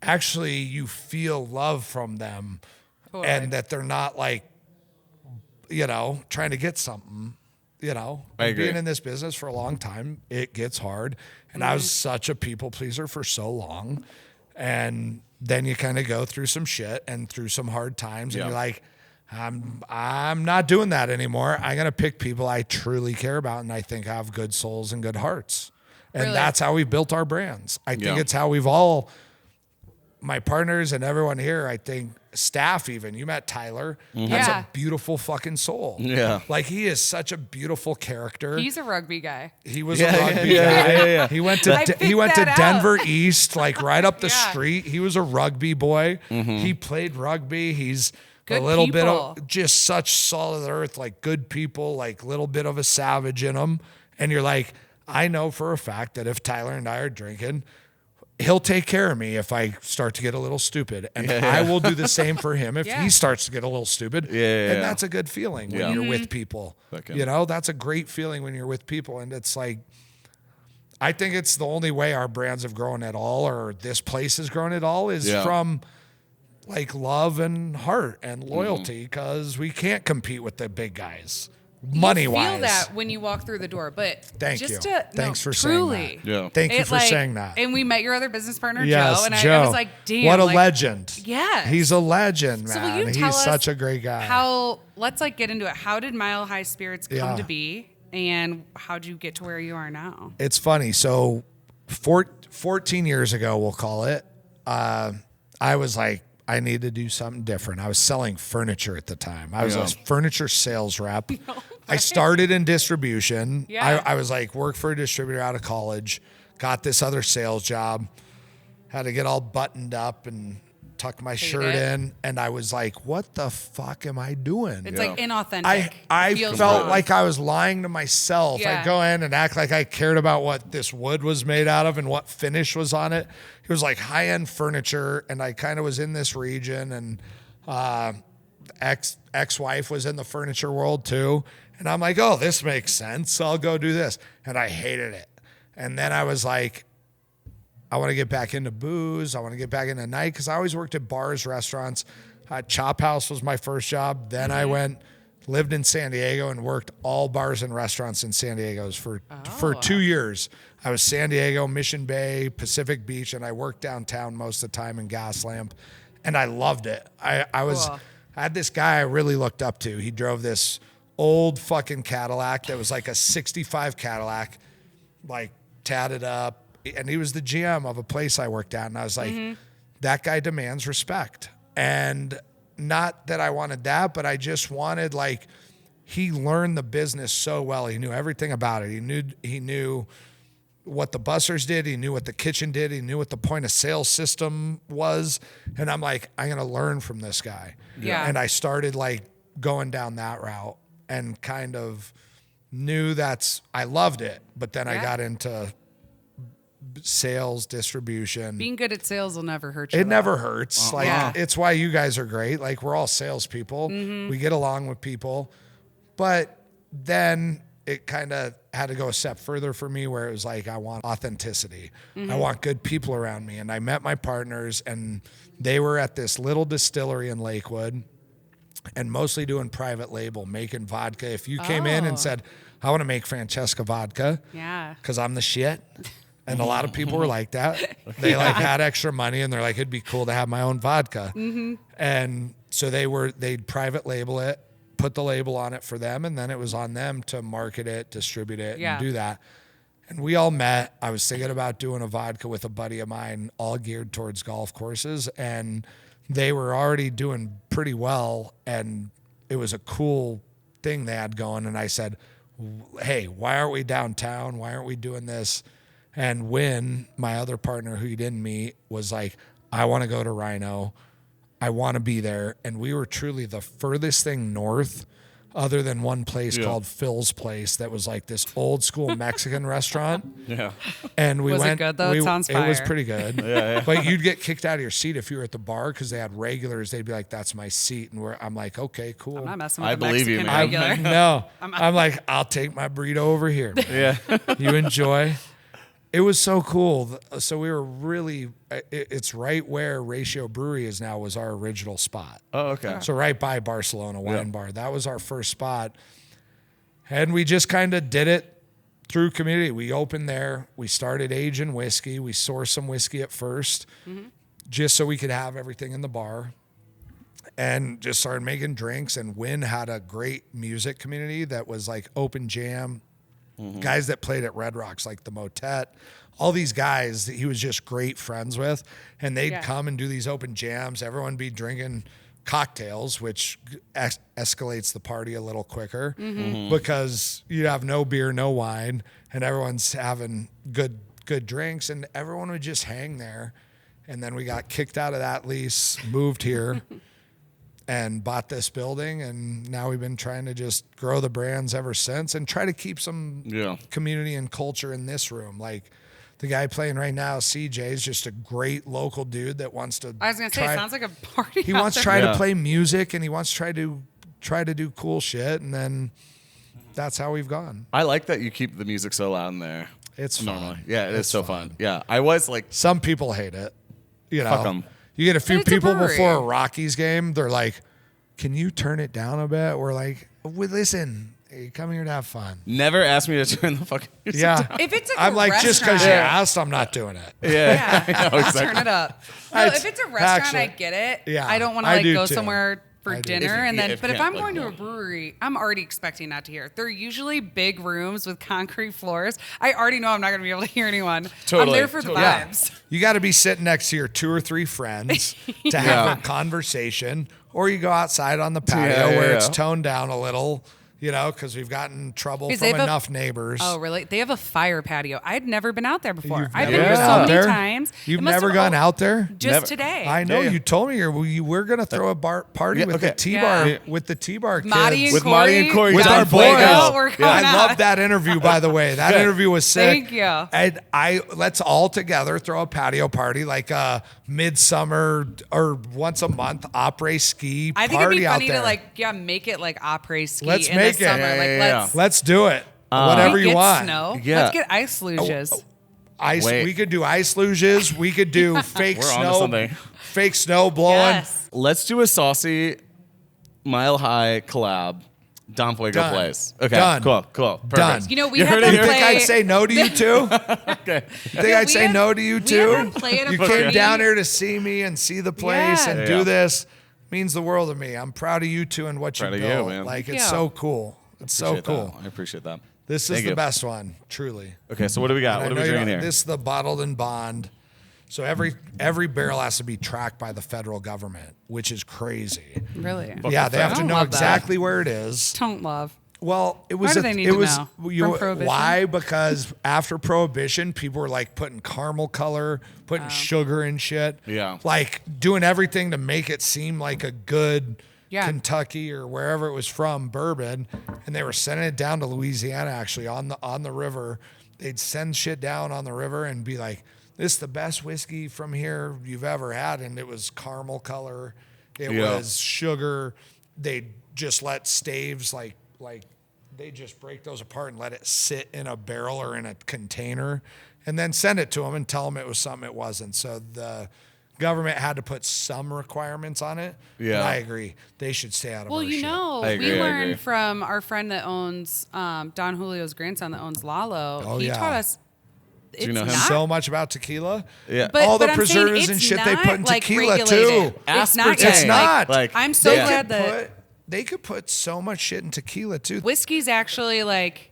actually you feel love from them Totally. and that they're not like, trying to get something. I agree. Being in this business for a long time, it gets hard. And I was such a people pleaser for so long. And then you kind of go through some shit and through some hard times, and Yeah. you're like, I'm not doing that anymore. I'm gonna pick people I truly care about and I think have good souls and good hearts. And Really? that's how we built our brands. I think Yeah. it's how we've all, my partners and everyone here, I think staff even, you met Tyler. That's Yeah. a beautiful fucking soul. Yeah. Like he is such a beautiful character. He's a rugby guy. He was Yeah, a yeah, rugby yeah, guy. yeah, yeah. He went I to picked he went to that out. Denver East, like right up the Yeah. street. He was a rugby boy. Mm-hmm. He played rugby. He's Good a little bit people. of just such solid earth, like good people, like little bit of a savage in him. And you're like, I know for a fact that if Tyler and I are drinking, he'll take care of me if I start to get a little stupid, and I will do the same for him if he starts to get a little stupid. And that's a good feeling when you're with people. You know, that's a great feeling when you're with people, and it's like, I think it's the only way our brands have grown at all, or this place has grown at all, is from like love and heart and loyalty, because we can't compete with the big guys. Money wise, feel that when you walk through the door, but thanks for truly, saying that. Thank you for saying that. And we met your other business partner, Joe, and Joe. I was like, damn, what a legend! Yeah, he's a legend, man. So will you tell he's us such a great guy. Let's like get into it. How did Mile High Spirits come to be, and how'd you get to where you are now? It's funny. So, 14 years ago, we'll call it. I was like, I need to do something different. I was selling furniture at the time. I was a furniture sales rep. I started in distribution. I was like, worked for a distributor out of college, got this other sales job, had to get all buttoned up and tuck my shirt in. And I was like, what the fuck am I doing? It's like inauthentic. I felt like I was lying to myself. I'd go in and act like I cared about what this wood was made out of and what finish was on it. It was like high-end furniture, and I kind of was in this region, and ex-wife was in the furniture world too. And I'm like, oh, this makes sense. I'll go do this. And I hated it. And then I was like, I want to get back into booze. I want to get back into night, because I always worked at bars, restaurants. Chop House was my first job. Then I lived in San Diego and worked all bars and restaurants in San Diego for 2 years. I was San Diego, Mission Bay, Pacific Beach, and I worked downtown most of the time in Gaslamp, and I loved it. I had this guy I really looked up to. He drove this old fucking Cadillac that was like a 65 Cadillac, like tatted up, and he was the GM of a place I worked at, and I was like, that guy demands respect. And not that I wanted that, but I just wanted, like, he learned the business so well. He knew everything about it. He knew what the bussers did. He knew what the kitchen did. He knew what the point of sale system was. And I'm like, I'm going to learn from this guy. Yeah. And I started like going down that route, and kind of knew I loved it. But then I got into sales, distribution. Being good at sales will never hurt you. It never hurts. It's why you guys are great. Like, we're all salespeople. We get along with people. But then it kind of had to go a step further for me, where it was like, I want authenticity. I want good people around me. And I met my partners, and they were at this little distillery in Lakewood, and mostly doing private label, making vodka. If you came in and said, I want to make Francesca vodka, because I'm the shit. And a lot of people were like that. They like had extra money, and they're like, it'd be cool to have my own vodka. And so they'd private label it, put the label on it for them, and then it was on them to market it, distribute it, and do that. And we all met. I was thinking about doing a vodka with a buddy of mine, all geared towards golf courses, and they were already doing pretty well, and it was a cool thing they had going. And I said, hey, why aren't we downtown? Why aren't we doing this? And Win, my other partner who you didn't meet, was like, I want to go to Rhino. I want to be there. And we were truly the furthest thing north, other than one place called Phil's Place that was like this old school Mexican restaurant. And we was went. Was it good though? It sounds fire. It was pretty good. But you'd get kicked out of your seat if you were at the bar, because they had regulars. They'd be like, that's my seat. And I'm like, okay, cool. I'm not messing with I the believe you, Mexican man. regular. No. I'm like, I'll take my burrito over here. You enjoy. It was so cool. So we were really, it's right where Ratio Brewery is now, was our original spot. Oh, okay. So right by Barcelona Wine Bar. That was our first spot. And we just kind of did it through community. We opened there. We started aging whiskey. We sourced some whiskey at first, just so we could have everything in the bar. And just started making drinks. And Win had a great music community that was like open jam. Guys that played at Red Rocks, like the Motet, all these guys that he was just great friends with, and they'd come and do these open jams. Everyone be drinking cocktails, which escalates the party a little quicker, because you have no beer, no wine, and everyone's having good drinks, and everyone would just hang there. And then we got kicked out of that lease, moved here, and bought this building, and now we've been trying to just grow the brands ever since, and try to keep some community and culture in this room. Like, The guy playing right now, CJ, is just a great local dude that wants to. I was gonna say, it sounds like a party. He out wants to there. try to play music, and he wants to try to do cool shit, and then that's how we've gone. I like that you keep the music so loud in there. It's fun. Yeah, it is so fun. Yeah, I was like, Some people hate it. You know, Fuck 'em. You get a few But it's a people brewery. before a Rockies game. They're like, "Can you turn it down a bit?" We're like, "Listen, you come here to have fun." never asked me to turn the fucking music Yeah, down. If it's a I'm like, just because you restaurant- asked, I'm not doing it. Yeah, I know, exactly. Turn it up. No, It's- if it's a restaurant, actually, I get it. yeah, I don't want to I like do go too. somewhere for I do. dinner If- and then. if But if can't, I'm like, going to no. a brewery, I'm already expecting not to hear. They're usually big rooms with concrete floors. I already know I'm not going to be able to hear anyone. I'm Totally, there for the totally. Yeah. vibes. You got to be sitting next to your 2 or 3 friends to have Yeah. a conversation, or you go outside on the patio yeah, where yeah. it's toned down a little, you know, because we've gotten trouble Because from they have a- enough neighbors. Oh, really? They have a fire patio. I'd never been out there before. You've I've never been there been so out many there? times. You've It must never have- gone oh, out there? Just Never. today. I know Yeah, yeah. you told me we're gonna throw a party Yeah, with okay. the T-bar Yeah. with the T-bar kids. Marty and With Corey, Marty and Corey, with Don our Fuego. boys. We're going I out. love that interview, by the way. That Good. interview was sick. Thank you. And let's all together throw a patio party, like a midsummer or once a month après ski I think party it'd be out funny there. to make it like après ski Let's in make the it. summer. Yeah, like yeah, yeah. Let's do it. Can Whatever we you get want. Snow? Yeah. Let's get ice luges. Ice. Wait. We could do ice luges. We could do fake We're onto snow. something. Fake snow blowing. Yes. Let's do a saucy Mile High collab. Don Fuego Done. plays. Okay, Done. cool. Perfect. Done. You know, we You had heard them it You here. think play. I'd say no to you too? Okay. You think I'd say no to you We had too? them play at a You party. came down here to see me and see the place Yeah. and Yeah. do this. Means the world to me. I'm proud of you two and what you Proud of you, built. man. Like Thank it's you. so cool. It's so Appreciate cool. that. I appreciate that. This is Thank the you. best one, truly. Okay, so what do we got? And What I are we know you drinking don't- here? This is the bottled and bond. So every barrel has to be tracked by the federal government, which is crazy. Really? Yeah, they have I to don't know love that. exactly where it is. Don't love. Well, it was do a- they need it to was know? you- From Prohibition? why? Because after Prohibition, people were like putting caramel color, putting sugar and shit. Yeah. Like doing everything to make it seem like a good Yeah. Kentucky or wherever it was from bourbon, and they were sending it down to Louisiana actually on the river. They'd send shit down on the river and be like, "This is the best whiskey from here you've ever had," and it was caramel color. It Yeah. was sugar. They just let staves like they just break those apart and let it sit in a barrel or in a container and then send it to them and tell them it was something it wasn't. So the government had to put some requirements on it. Yeah. But I agree. They should stay out of Well, our you shit. know, I agree, we I learned agree. from our friend that owns Don Julio's grandson that owns Lalo. Oh, he yeah. taught us. It's you know him? not, so much about tequila. Yeah. but, all the but I'm saying preservatives and it's shit they not, put in like, tequila, regulated. too. It's not. Aspartame. yet. It's not. Like, I'm so they glad that They could put so much shit in tequila too. whiskey's actually like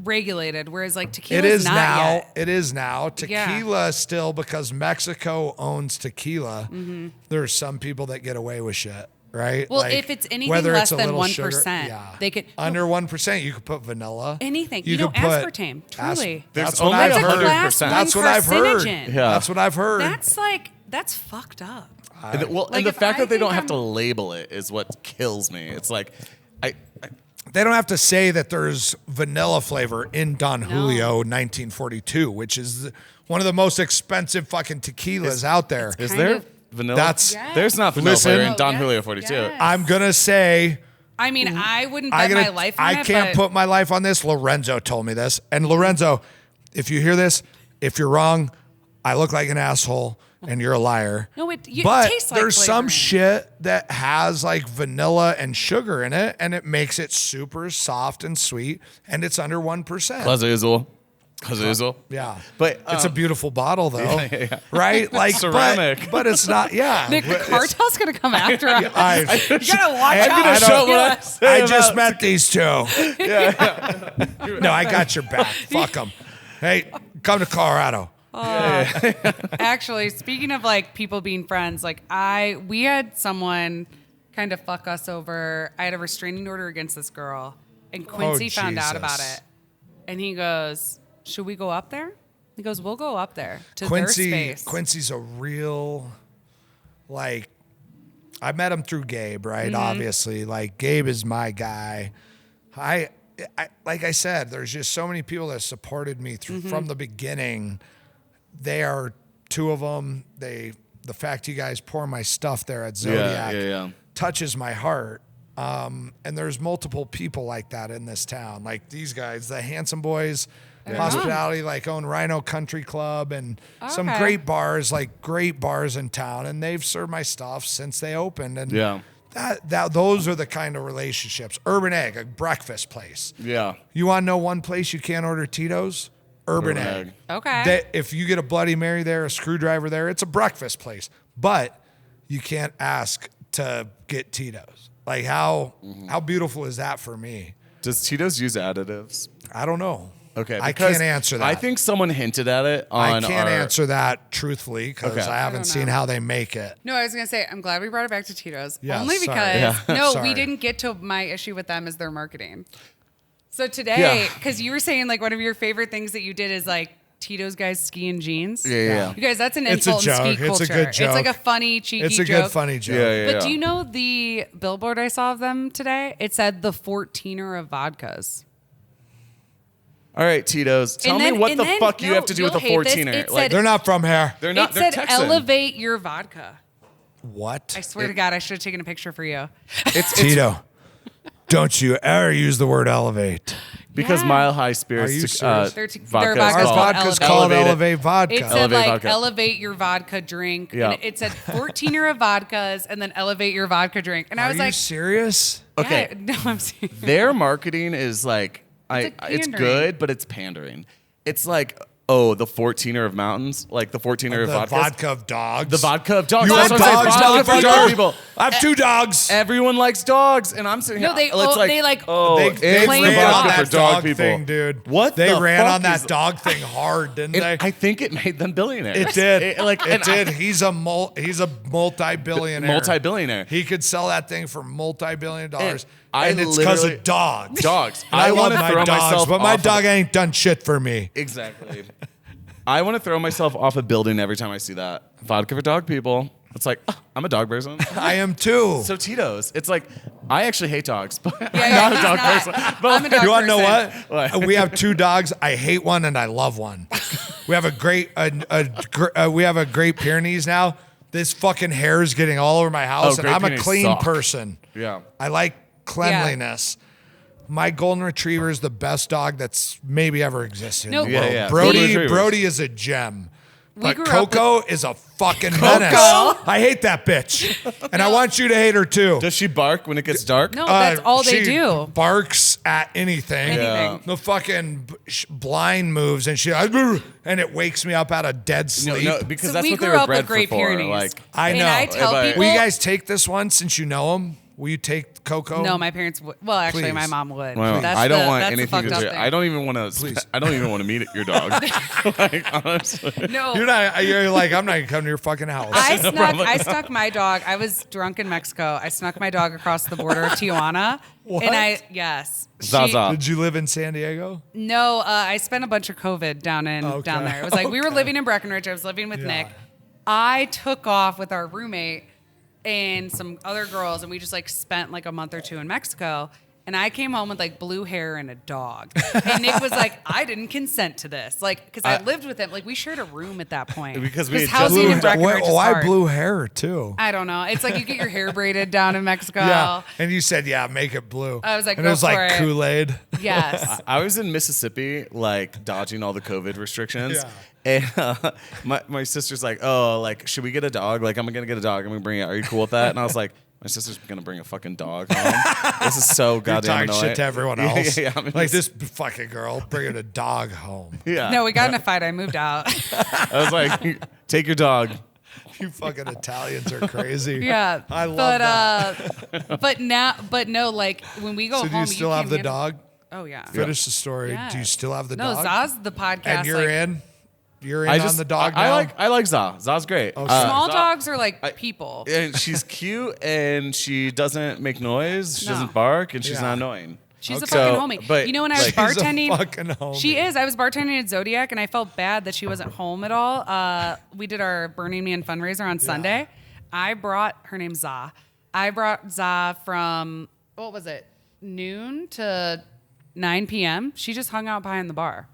regulated, whereas like tequila It is not now. yet. It is now. Yeah. Tequila still, because Mexico owns tequila. Mm-hmm. There's some people that get away with shit, right? Well, Like, if it's anything whether less it's a than little 1%, sugar- they could under 1%. You could put vanilla. anything. You You know, could put aspartame. Truly, There's That's what only I've that's a heard. class 100%. one That's what I've heard. carcinogen. Yeah. That's what I've heard. That's fucked up. Well, Like, and the if fact I that they think don't have to I'm- label it is what kills me. It's like, I They don't have to say that there's vanilla flavor in Don Julio 1942, which is one of the most expensive fucking tequilas out there. is Kind there of- vanilla? That's- Yes. There's not vanilla Listen- flavor in Don yes, Julio 42. yes. I'm gonna say I mean, I wouldn't bet my life on I it. can't but put my life on this. Lorenzo told me this. And Lorenzo, if you hear this, if you're wrong, I look like an asshole and you're a liar. No, it but tastes like there's some flavoring. shit that has like vanilla and sugar in it, and it makes it super soft and sweet, and it's under 1%. Hazuzel. Yeah. But, it's a beautiful bottle though. yeah. Right? Like ceramic. but it's not, yeah. Nick, the But it's- cartel's gonna come after us. I, You gotta watch I'm out. gonna show what I say I just about met these two. No, I got your back. Fuck them. Hey, come to Colorado. Actually, speaking of like people being friends, like we had someone kind of fuck us over. I had a restraining order against this girl, and Quincy found out about Jesus. it, and he goes, "Should we go up there?" He goes, "We'll go up there to Quincy, their space." Quincy's a real, like, I met him through Gabe, right? Mm-hmm. Obviously, like Gabe is my guy. like I said, there's just so many people that supported me from the beginning. They are two of them. The fact you guys pour my stuff there at Zodiac touches my heart. And there's multiple people like that in this town. Like these guys, the Handsome Boys, Hospitality, like own Rhino Country Club and some great bars in town. And they've served my stuff since they opened. And those are the kind of relationships. Urban Egg, a breakfast place. Yeah. You want to know one place you can't order Tito's? Urban Egg. Okay. If you get a Bloody Mary there, a screwdriver there, it's a breakfast place. But you can't ask to get Tito's. Like how beautiful is that for me? Does Tito's use additives? I don't know. Okay. I can't answer that. I think someone hinted at it on I can't answer that truthfully because I haven't don't seen know. how they make it. No, I was going to say, I'm glad we brought it back to Tito's. Yeah, only sorry. because, Yeah. no, Sorry. we didn't get to my issue with them is their marketing. So today, because you were saying like one of your favorite things that you did is like Tito's guys ski in jeans. Yeah. You guys, that's an It's a insult in joke. ski culture. It's a good joke. It's like a funny, cheeky It's a joke. good, funny joke. Yeah. But do you know the billboard I saw of them today? It said the 14er of vodkas. All right, Tito's. Tell me what the fuck you have to do with a you'll hate this. 14er. It Like, said- They're not from here. they're not. It They're said Texan. elevate your vodka. What? I swear to God, I should have taken a picture for you. It's Tito, don't you ever use the word elevate. because Yeah. Mile High Spirits. Are you serious? Their vodka is vodka's Our called vodka's Elevate. called Elevate it. Elevate Vodka. It said Elevate like vodka. elevate your vodka drink. Yeah. And it said 14er of vodkas and then elevate your vodka drink. And I Are was you like, serious? Okay. yeah, no, I'm serious. Their marketing is like, It's it's pandering. good, but it's pandering. It's like, oh, the 14er of mountains, like the 14er of The vodkas. vodka of dogs. The vodka of dogs. You That's want what I'm saying. dogs? Vodka for dog people. I have 2 dogs. Everyone likes dogs, and I'm sitting No, here. they- it's oh, they like- oh, They it's claim the ran dogs. on vodka that for dog dog people. thing, dude. What They the ran fuck on that is- dog thing hard, didn't they? I think it made them billionaires. It did. It did. He's a multi-billionaire. Multi-billionaire. He could sell that thing for multi-billion dollars. I And it's because literally- of dogs. Dogs. And I love wanna my throw dogs, myself but my off of- dog ain't done shit for me. Exactly. I want to throw myself off a building every time I see that. Vodka for dog people. It's like, oh, I'm a dog person. I am too. So Tito's. It's like, I actually hate dogs, but I'm Yeah, not a he's dog not. person. But I'm a dog You want to know person. what? We have 2 dogs. I hate one and I love one. We have a great Pyrenees now. This fucking hair is getting all over my house, and Great I'm a Pyrenees clean suck. person. Yeah. I like cleanliness. My golden retriever is the best dog that's maybe ever existed No, in the Yeah, world. yeah. Golden Brody, retrievers. Brody is a gem. But grew up Coco is a fucking menace. I hate that bitch. And I want you to hate her too. Does she bark when it gets dark? No, that's all they she do. Barks at anything. Anything. The fucking blind moves and she and it wakes me up out of dead sleep. No, because So that's we what they grew were up with bred Great for. Pyrenees. Like, I And know. I tell But- people. Will you guys take this one since you know him? Will you take Coco? No, my parents would. Well, actually, Please. my mom would. well, That's I don't the, want that's anything the fucked to up do. thing. I don't even want to. I don't even want to meet your dog. Like, honestly. No. You're like, I'm not gonna come to your fucking house. I snuck my dog. I was drunk in Mexico. I snuck my dog across the border of Tijuana. What? And yes. Zaza. Did you live in San Diego? No, I spent a bunch of COVID down Okay. there. It was like we were living in Breckenridge. I was living with Yeah. Nick. I took off with our roommate and some other girls, and we just like spent like a month or 2 in Mexico. And I came home with like blue hair and a dog. And Nick was like, I didn't consent to this. Like, because I lived with him. Like, we shared a room at that point. Because we had just housing in moved. Breckenridge is Why hard. blue hair too? I don't know. It's like you get your hair braided down in Mexico. Yeah. And you said, yeah, make it blue. I was like, and it go was like for it. Kool-Aid. Yes. I was in Mississippi, like dodging all the COVID restrictions. Yeah. And my sister's like, oh, like, should we get a dog? Like, I'm going to get a dog. I'm going to bring it. Are you cool with that? And I was like, my sister's going to bring a fucking dog home. This is so You're goddamn talking annoying. shit to everyone Yeah, else. yeah, I'm like just- this fucking girl bringing a dog home. Yeah. No, we got in a fight. I moved out. I was like, take your dog. You fucking Italians are crazy. Yeah. I love that. But no, like when we go So do home, you still have can't the handle- dog? Oh yeah. Finish the story. Yeah. Do you still have the No, dog? Zaz the podcast. and you're like, in? You're in I on just the dog I now? like Za. Za's great. small Za- dogs are like people. And she's cute and she doesn't make noise. She No. doesn't bark and she's Yeah. not annoying. She's a So, fucking homie. but, You know, when I was like- She's a bartending, fucking homie. she is. I was bartending at Zodiac, and I felt bad that she wasn't home at all. We did our Burning Man fundraiser on Sunday. I brought her name's Za. I brought Za from what was it, noon to 9 p.m., she just hung out behind the bar.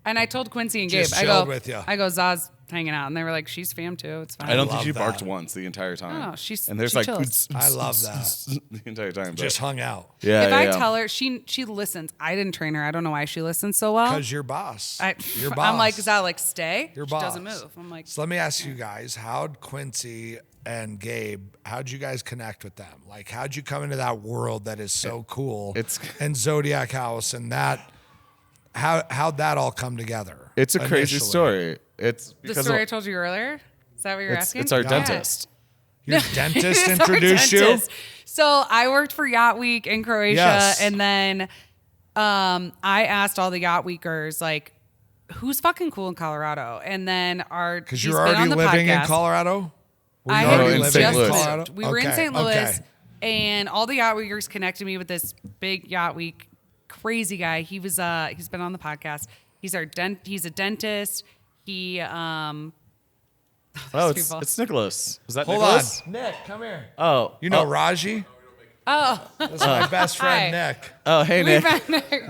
And I told Quincy and Gabe, Just chilled with you. I go, Zaz hanging out. And they were like, she's fam too. It's fine. I don't love think she barked that. once the entire time. No, she's- and there's she like chills. I love that. the entire time. but- Just hung out. yeah, if yeah, I yeah. tell her, she listens. I didn't train her. I don't know why she listens so well. Because you're boss. You're boss. I'm like, Zaz, like, stay. Your She boss. doesn't move. I'm like, So let me ask you guys, how'd Quincy and Gabe, how'd you guys connect with them? Like, how'd you come into that world that is so cool? And Zodiac Hause and that, how'd that all come together? It's a crazy initially? story. It's the because story I told you earlier. Is that what you're asking? it's our Yeah. dentist. Your dentist It's our introduced dentist. So I worked for Yacht Week in Croatia, Yes. and then I asked all the Yacht Weekers, like, who's fucking cool in Colorado? And then Because he's you're been already on the living in podcast. Colorado? Were you I had already in living St. just Louis. Colorado? moved. We were in Okay, St. Louis, okay. and all the Yacht Weekers connected me with this big Yacht Week crazy guy. He's been on the podcast. He's a dentist. He Oh, there's people. it's Nicholas. Is that Hold Nicholas? on. Nick, come here. Oh, You know Raji? Oh, That's my best friend, Hi. Nick. oh, hey Nick.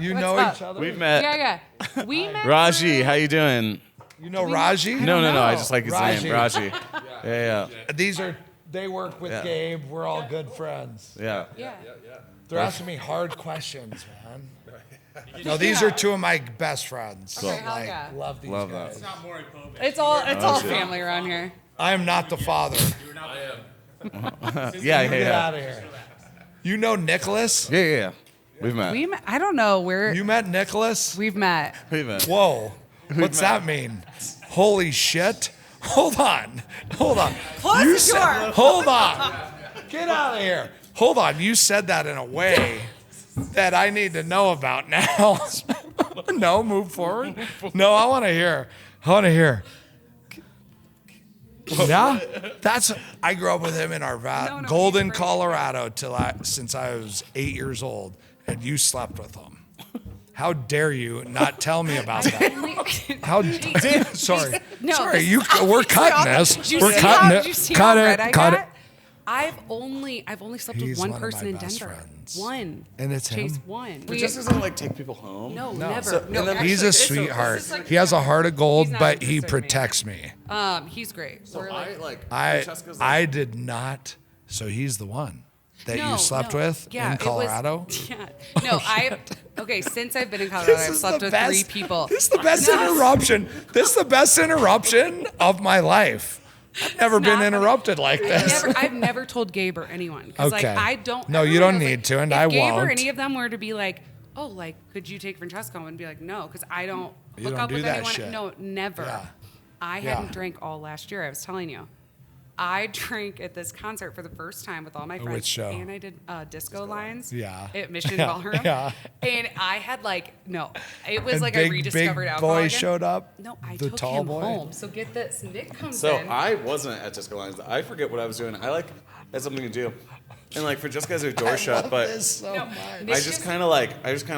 You What's know up? each other? We've met. Yeah. We met. Raji, how you doing? You know Raji? No, I know. just like his Raji. name, Raji. Yeah. They work with Gabe. We're all good friends. Yeah. Yeah. They're asking me hard questions, man. No, these are two of my best friends. Okay, hell Like, yeah. love these Love guys. that. It's all family around here. I am not the father. Yeah. Get out of here. You know Nicholas? Yeah. We've met. I don't know where You met Nicholas? we've met. We've met. Whoa. What's that mean? Holy shit. Hold on. Close You the said- door. Hold on. Get out of here. Hold on. You said that in a way that I need to know about now. No, move forward. No, I want to hear. Yeah, I grew up with him in our No, Golden, he's great. Colorado since I was 8 years old, and you slept with him. How dare you not tell me about that? How dare? Sorry, No, sorry. this- We're cutting this. Did you We're see cutting how- it. did you see Cut how it. red I Cut got? it. I've only slept He's with one one of my person in best Denver. friends. One. And it's Chase him? one. He just doesn't like take people home. No, No. never. So- no, and then- actually, He's a this is- sweetheart. this is like- He has a heart of gold, He's not but he interested in me. protects me. He's great. So We're like, I did not. So he's the one that you slept with Yeah, in it was- Colorado. yeah. No, since I've been in Colorado, I've is slept the with best- 3 people. This is the best interruption. This is the best interruption of my life. I've never been not- interrupted like this. I've never told Gabe or anyone. Because Okay. I don't. No, you everyone don't knows, need to, and if I Gabe or won't. any of them were to be like, oh, like, could you take Francesco? And be like, no, because I don't You hook don't up do with that anyone. shit. No, never. Yeah. I Yeah. hadn't drank all last year. I was telling you. I drank at this concert for the first time with all my friends. Which show? And I did disco lines. Yeah. At Mission Yeah, Ballroom. yeah. And I had it was And like big, I rediscovered big alcohol boy again. showed up. No, I the took tall him boy. home. So get this. Nick comes So in. I wasn't at Disco Lines. I forget what I was doing. I had something to do, and like for just guys, her door shut. But This so No, much. Nick I just kind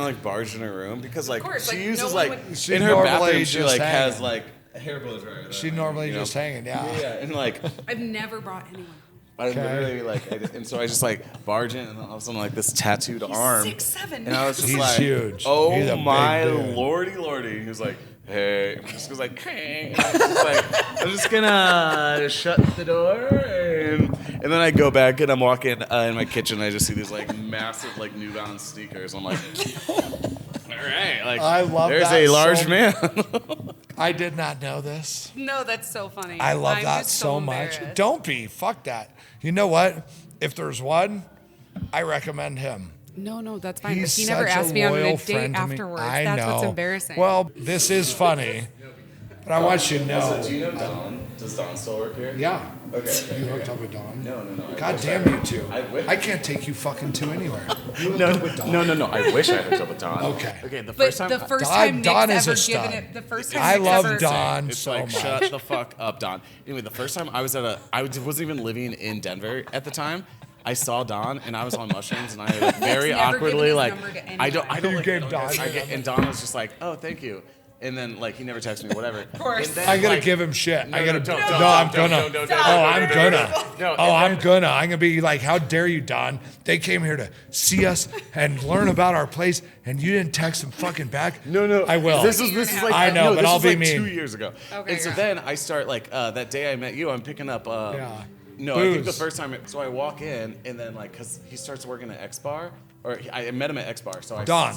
of barged in her room because like course, she like, uses no one like would- She in her normally bathroom she just like has hanging. like a hair blow dryer. She normally just hanging. Yeah. Yeah, and like I've never brought anyone home. I literally and so I just like barge in, and then all of a sudden like this tattooed arm, 6'7". and I was just He's like, huge. oh He's a big my dude. lordy, he was like, hey, and just goes like, hey, and I was just like, I'm just gonna shut the door, and then I go back and I'm walking in my kitchen, and I just see these like massive like New Balance sneakers. I'm like, all right, like I love there's that a large so- man. I did not know this. No, that's so funny. I love I'm that just so much. embarrassed. Don't be. Fuck that. You know what? If there's one, I recommend him. No, that's fine. He's But he never such asked a me on loyal a date friend to me. afterwards. I That's know. what's embarrassing. Well, this is funny, but I want you to know. Do you know Dawn? Does Dawn still work here? Yeah. Okay. You hooked up with Dawn? No. God damn you two. I wish- I can't take you fucking two anywhere. You hooked up with Dawn? No. I wish I hooked up with Dawn. Okay. Okay. The but first time. the first Dawn- time Nick's Dawn is a ever stud. given it, the first time I Nick's love ever, Dawn It's so like, much. shut the fuck up, Don. Anyway, the first time I was I wasn't even living in Denver at the time. I saw Don and I was on mushrooms and I like, very never awkwardly given his like number to I don't anyone. You like, gave I don't Dawn get- your I get, and Don was just like, oh, thank you. And then like he never texts me, whatever. Of course. I'm gonna give him shit. I'm gonna be like, how dare you, Don? They came here to see us and learn about our place, and you didn't text them fucking back. No. I will. This is like I know, but I'll be like mean. 2 years ago. Okay, and so then I start like that day I met you. I'm picking up. No, I think the first time. So I walk in, and then like, cause he starts working at X Bar, or I met him at X Bar. So Don.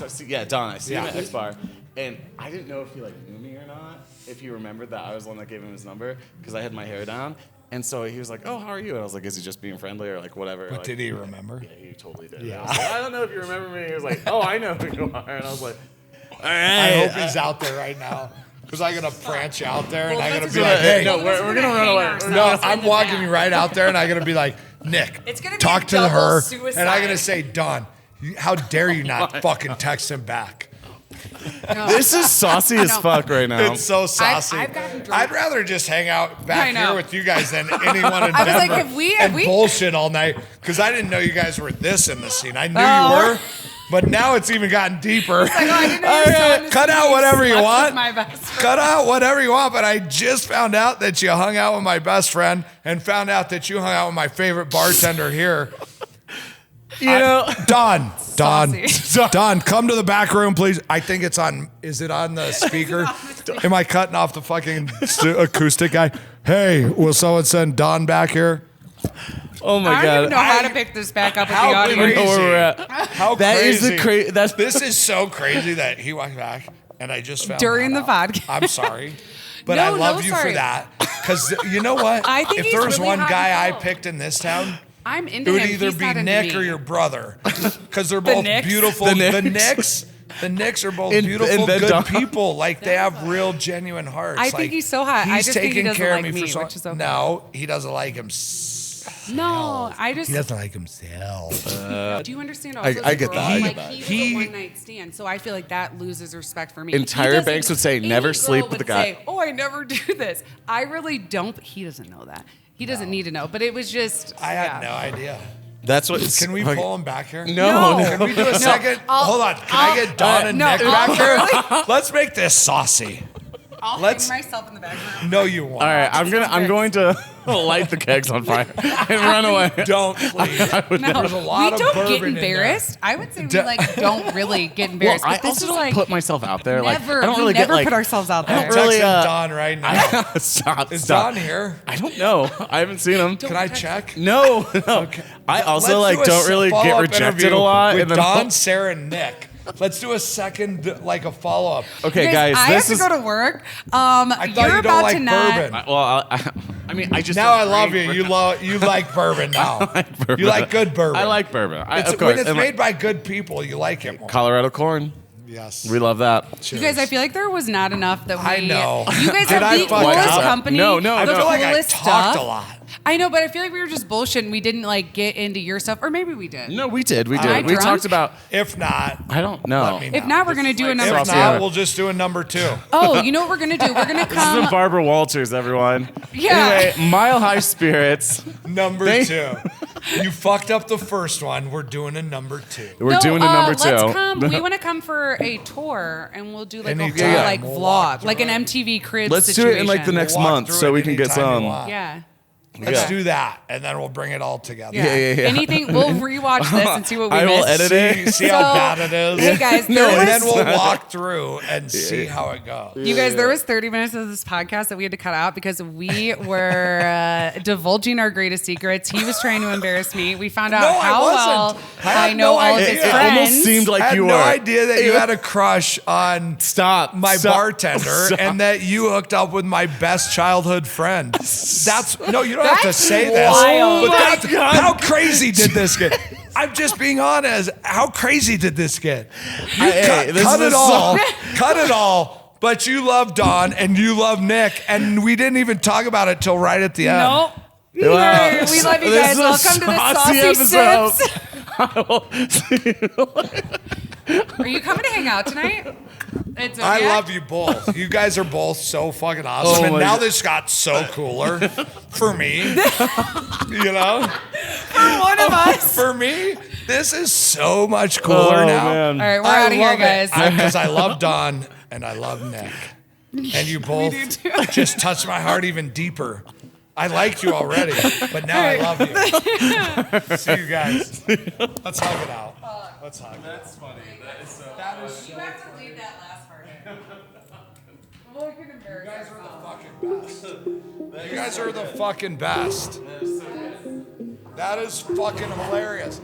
Don. I see him at X Bar, and I didn't know if he like knew me or not. If he remembered that I was the one that gave him his number, because I had my hair down. And so he was like, "Oh, how are you?" And I was like, "Is he just being friendly or like whatever?" But like, did he remember? Yeah, he totally did. Yeah. I was like, I don't know if you remember me. He was like, "Oh, I know who you are," and I was like, "All right." I hope he's out there right now. Because I'm going to branch out there and I'm going to be Well, like, hey. No, we're going to run away. No, I'm walking right out there and I'm going to be like, Nick, It's gonna be talk a to double her. suicide. And I'm going to say, Don, how dare you not fucking text him back? This is saucy as fuck right now. It's so saucy. I've gotten drunk. I'd rather just hang out back I know. here with you guys than anyone in I was Denver like, if we- and bullshit all night. Because I didn't know you guys were this in the scene. I knew you were. But now it's even gotten deeper. Like, I didn't know you were so in this Cut out movie. whatever you Slept want. with my best friend. Cut out whatever you want, but I just found out that you hung out with my best friend and found out that you hung out with my favorite bartender here. You know, Don, Saucy. Don, come to the back room, please. I think it's on. Is it on the speaker? Am I cutting off the fucking acoustic guy? Hey, will someone send Don back here? oh my I don't even god. know how to pick this back up with the How audience. crazy. know where we're at. How That is crazy. the crazy. That's This is so crazy that he walked back and I just found During that the out. podcast. I'm sorry. But No, I no, love you sorry. for that. Because you know what? I think if he's there was really one hot guy and I cold. picked in this town, I'm into it would him. either He's be not into Nick me. or your brother. Because they're both Knicks? beautiful. The The Knicks. Knicks are both And- beautiful, and then good Don. people. Like they have real, genuine hearts. I think Like, he's so hot. I He's just think he taking doesn't care like of me me, for so. which is okay. No, he doesn't like himself. No, I just. He doesn't like himself. Do you understand? Also, I the get girl, that, I get Like that. he was He- a one night stand, so I feel like that loses respect for me. Entire He doesn't- banks would say, any never girl sleep with would the guy. Say, oh, I never do this. I really don't. He doesn't know that. He doesn't need to know. But it was just. I had yeah. no idea. That's what. Can we pull him back here? No. Can we do a second? Hold on. Can I get Don and no, Nick no, back here? really? Let's make this saucy. I'll Let's- hang myself in the back room. No, you won't. All right, I'm going to light the kegs on fire and run away. Don't, please. No, There's a lot we of don't bourbon get in there. embarrassed. I would say we D- like don't really get Well, embarrassed. I but this also is don't like put myself out there. never. Like, I don't we really never get like. put ourselves out I there. don't really. Texting Don right now. Stop. Is Stop. Don here? I don't know. I haven't seen him. Can I check? No. I also Let's like do a don't really get follow-up rejected interview a lot. with and then Don, Sarah, and Nick. Let's do a second, like a follow up. Okay, Guys, guys, I this have is. to go to work. I thought You're you about don't like to not. bourbon. Well, I mean, I just Now I don't love drink you. bourbon. You like bourbon now. Bourbon. You like good bourbon. I like bourbon. It's, of course. when it's And, made by good people, you like it more. Colorado corn. Yes. We love that. You guys, I feel like there was not enough that we. I know. You guys Did have I the fuck coolest up? company. No, I the feel like I coolest talked stuff. a lot. I know, but I feel like we were just bullshitting. We didn't like get into your stuff, or maybe we did. No, we did. We Am I did. We drunk? talked about. If not, I don't know. let me know. If not, we're gonna do a like number If saucy two. not, we'll just do a number 2. Oh, you know what we're gonna do? We're gonna This is the come. Barbara Walters, everyone. Yeah. Anyway, Mile High Spirits. Number They- 2. You fucked up the first one. We're doing a number 2. We're No, doing a number 2. Let's come. We want to come for a tour, and we'll do like a whole Anytime. like We'll vlog, walk like an through it. MTV Cribs Let's situation. do it in like the next Walk month through so it we can get anytime you some. want. Yeah. Let's Yeah. do that, and then we'll bring it all together. Yeah. Yeah. Anything. We'll rewatch this and see what we I will missed. edit it. See how So, bad it is. Hey guys, No, there and was, then we'll walk through and see how it goes. you guys, there was 30 minutes of this podcast that we had to cut out because we were divulging our greatest secrets. He was trying to embarrass me. We found out No, I how well wasn't. I had I know no all of idea. his It friends. almost seemed like I had you no were. idea that you had a crush on Stop. my Stop. bartender Stop. and that you hooked up with my best childhood friend. That's no, you don't have to That's say this. wild. But Oh my that's, God. how crazy did this get? I'm just being honest. How crazy did this get? You Hey, this cut is it a all. song. Cut it all. But you love Don and you love Nick, and we didn't even talk about it till right at the end. Nope. Wow. We love you This guys. is a Welcome to the saucy Saucy Sips. episode. Are you coming to hang out tonight? It's I Zodiac? love you both. You guys are both so fucking awesome. Oh And my now God. this got so cooler for me. You know? For one of us. For me, this is so much cooler Oh, now. man. All right, we're out of here, guys. Because I love Don and I love Nick. and you both just touched my heart even deeper. I liked you already, but now I love you. See you guys. Let's hug it out. Let's hug. That's funny. That is so. You have to leave that last part in. Well, we could embarrass You guys are the fucking best. You guys are the fucking best. That is fucking hilarious.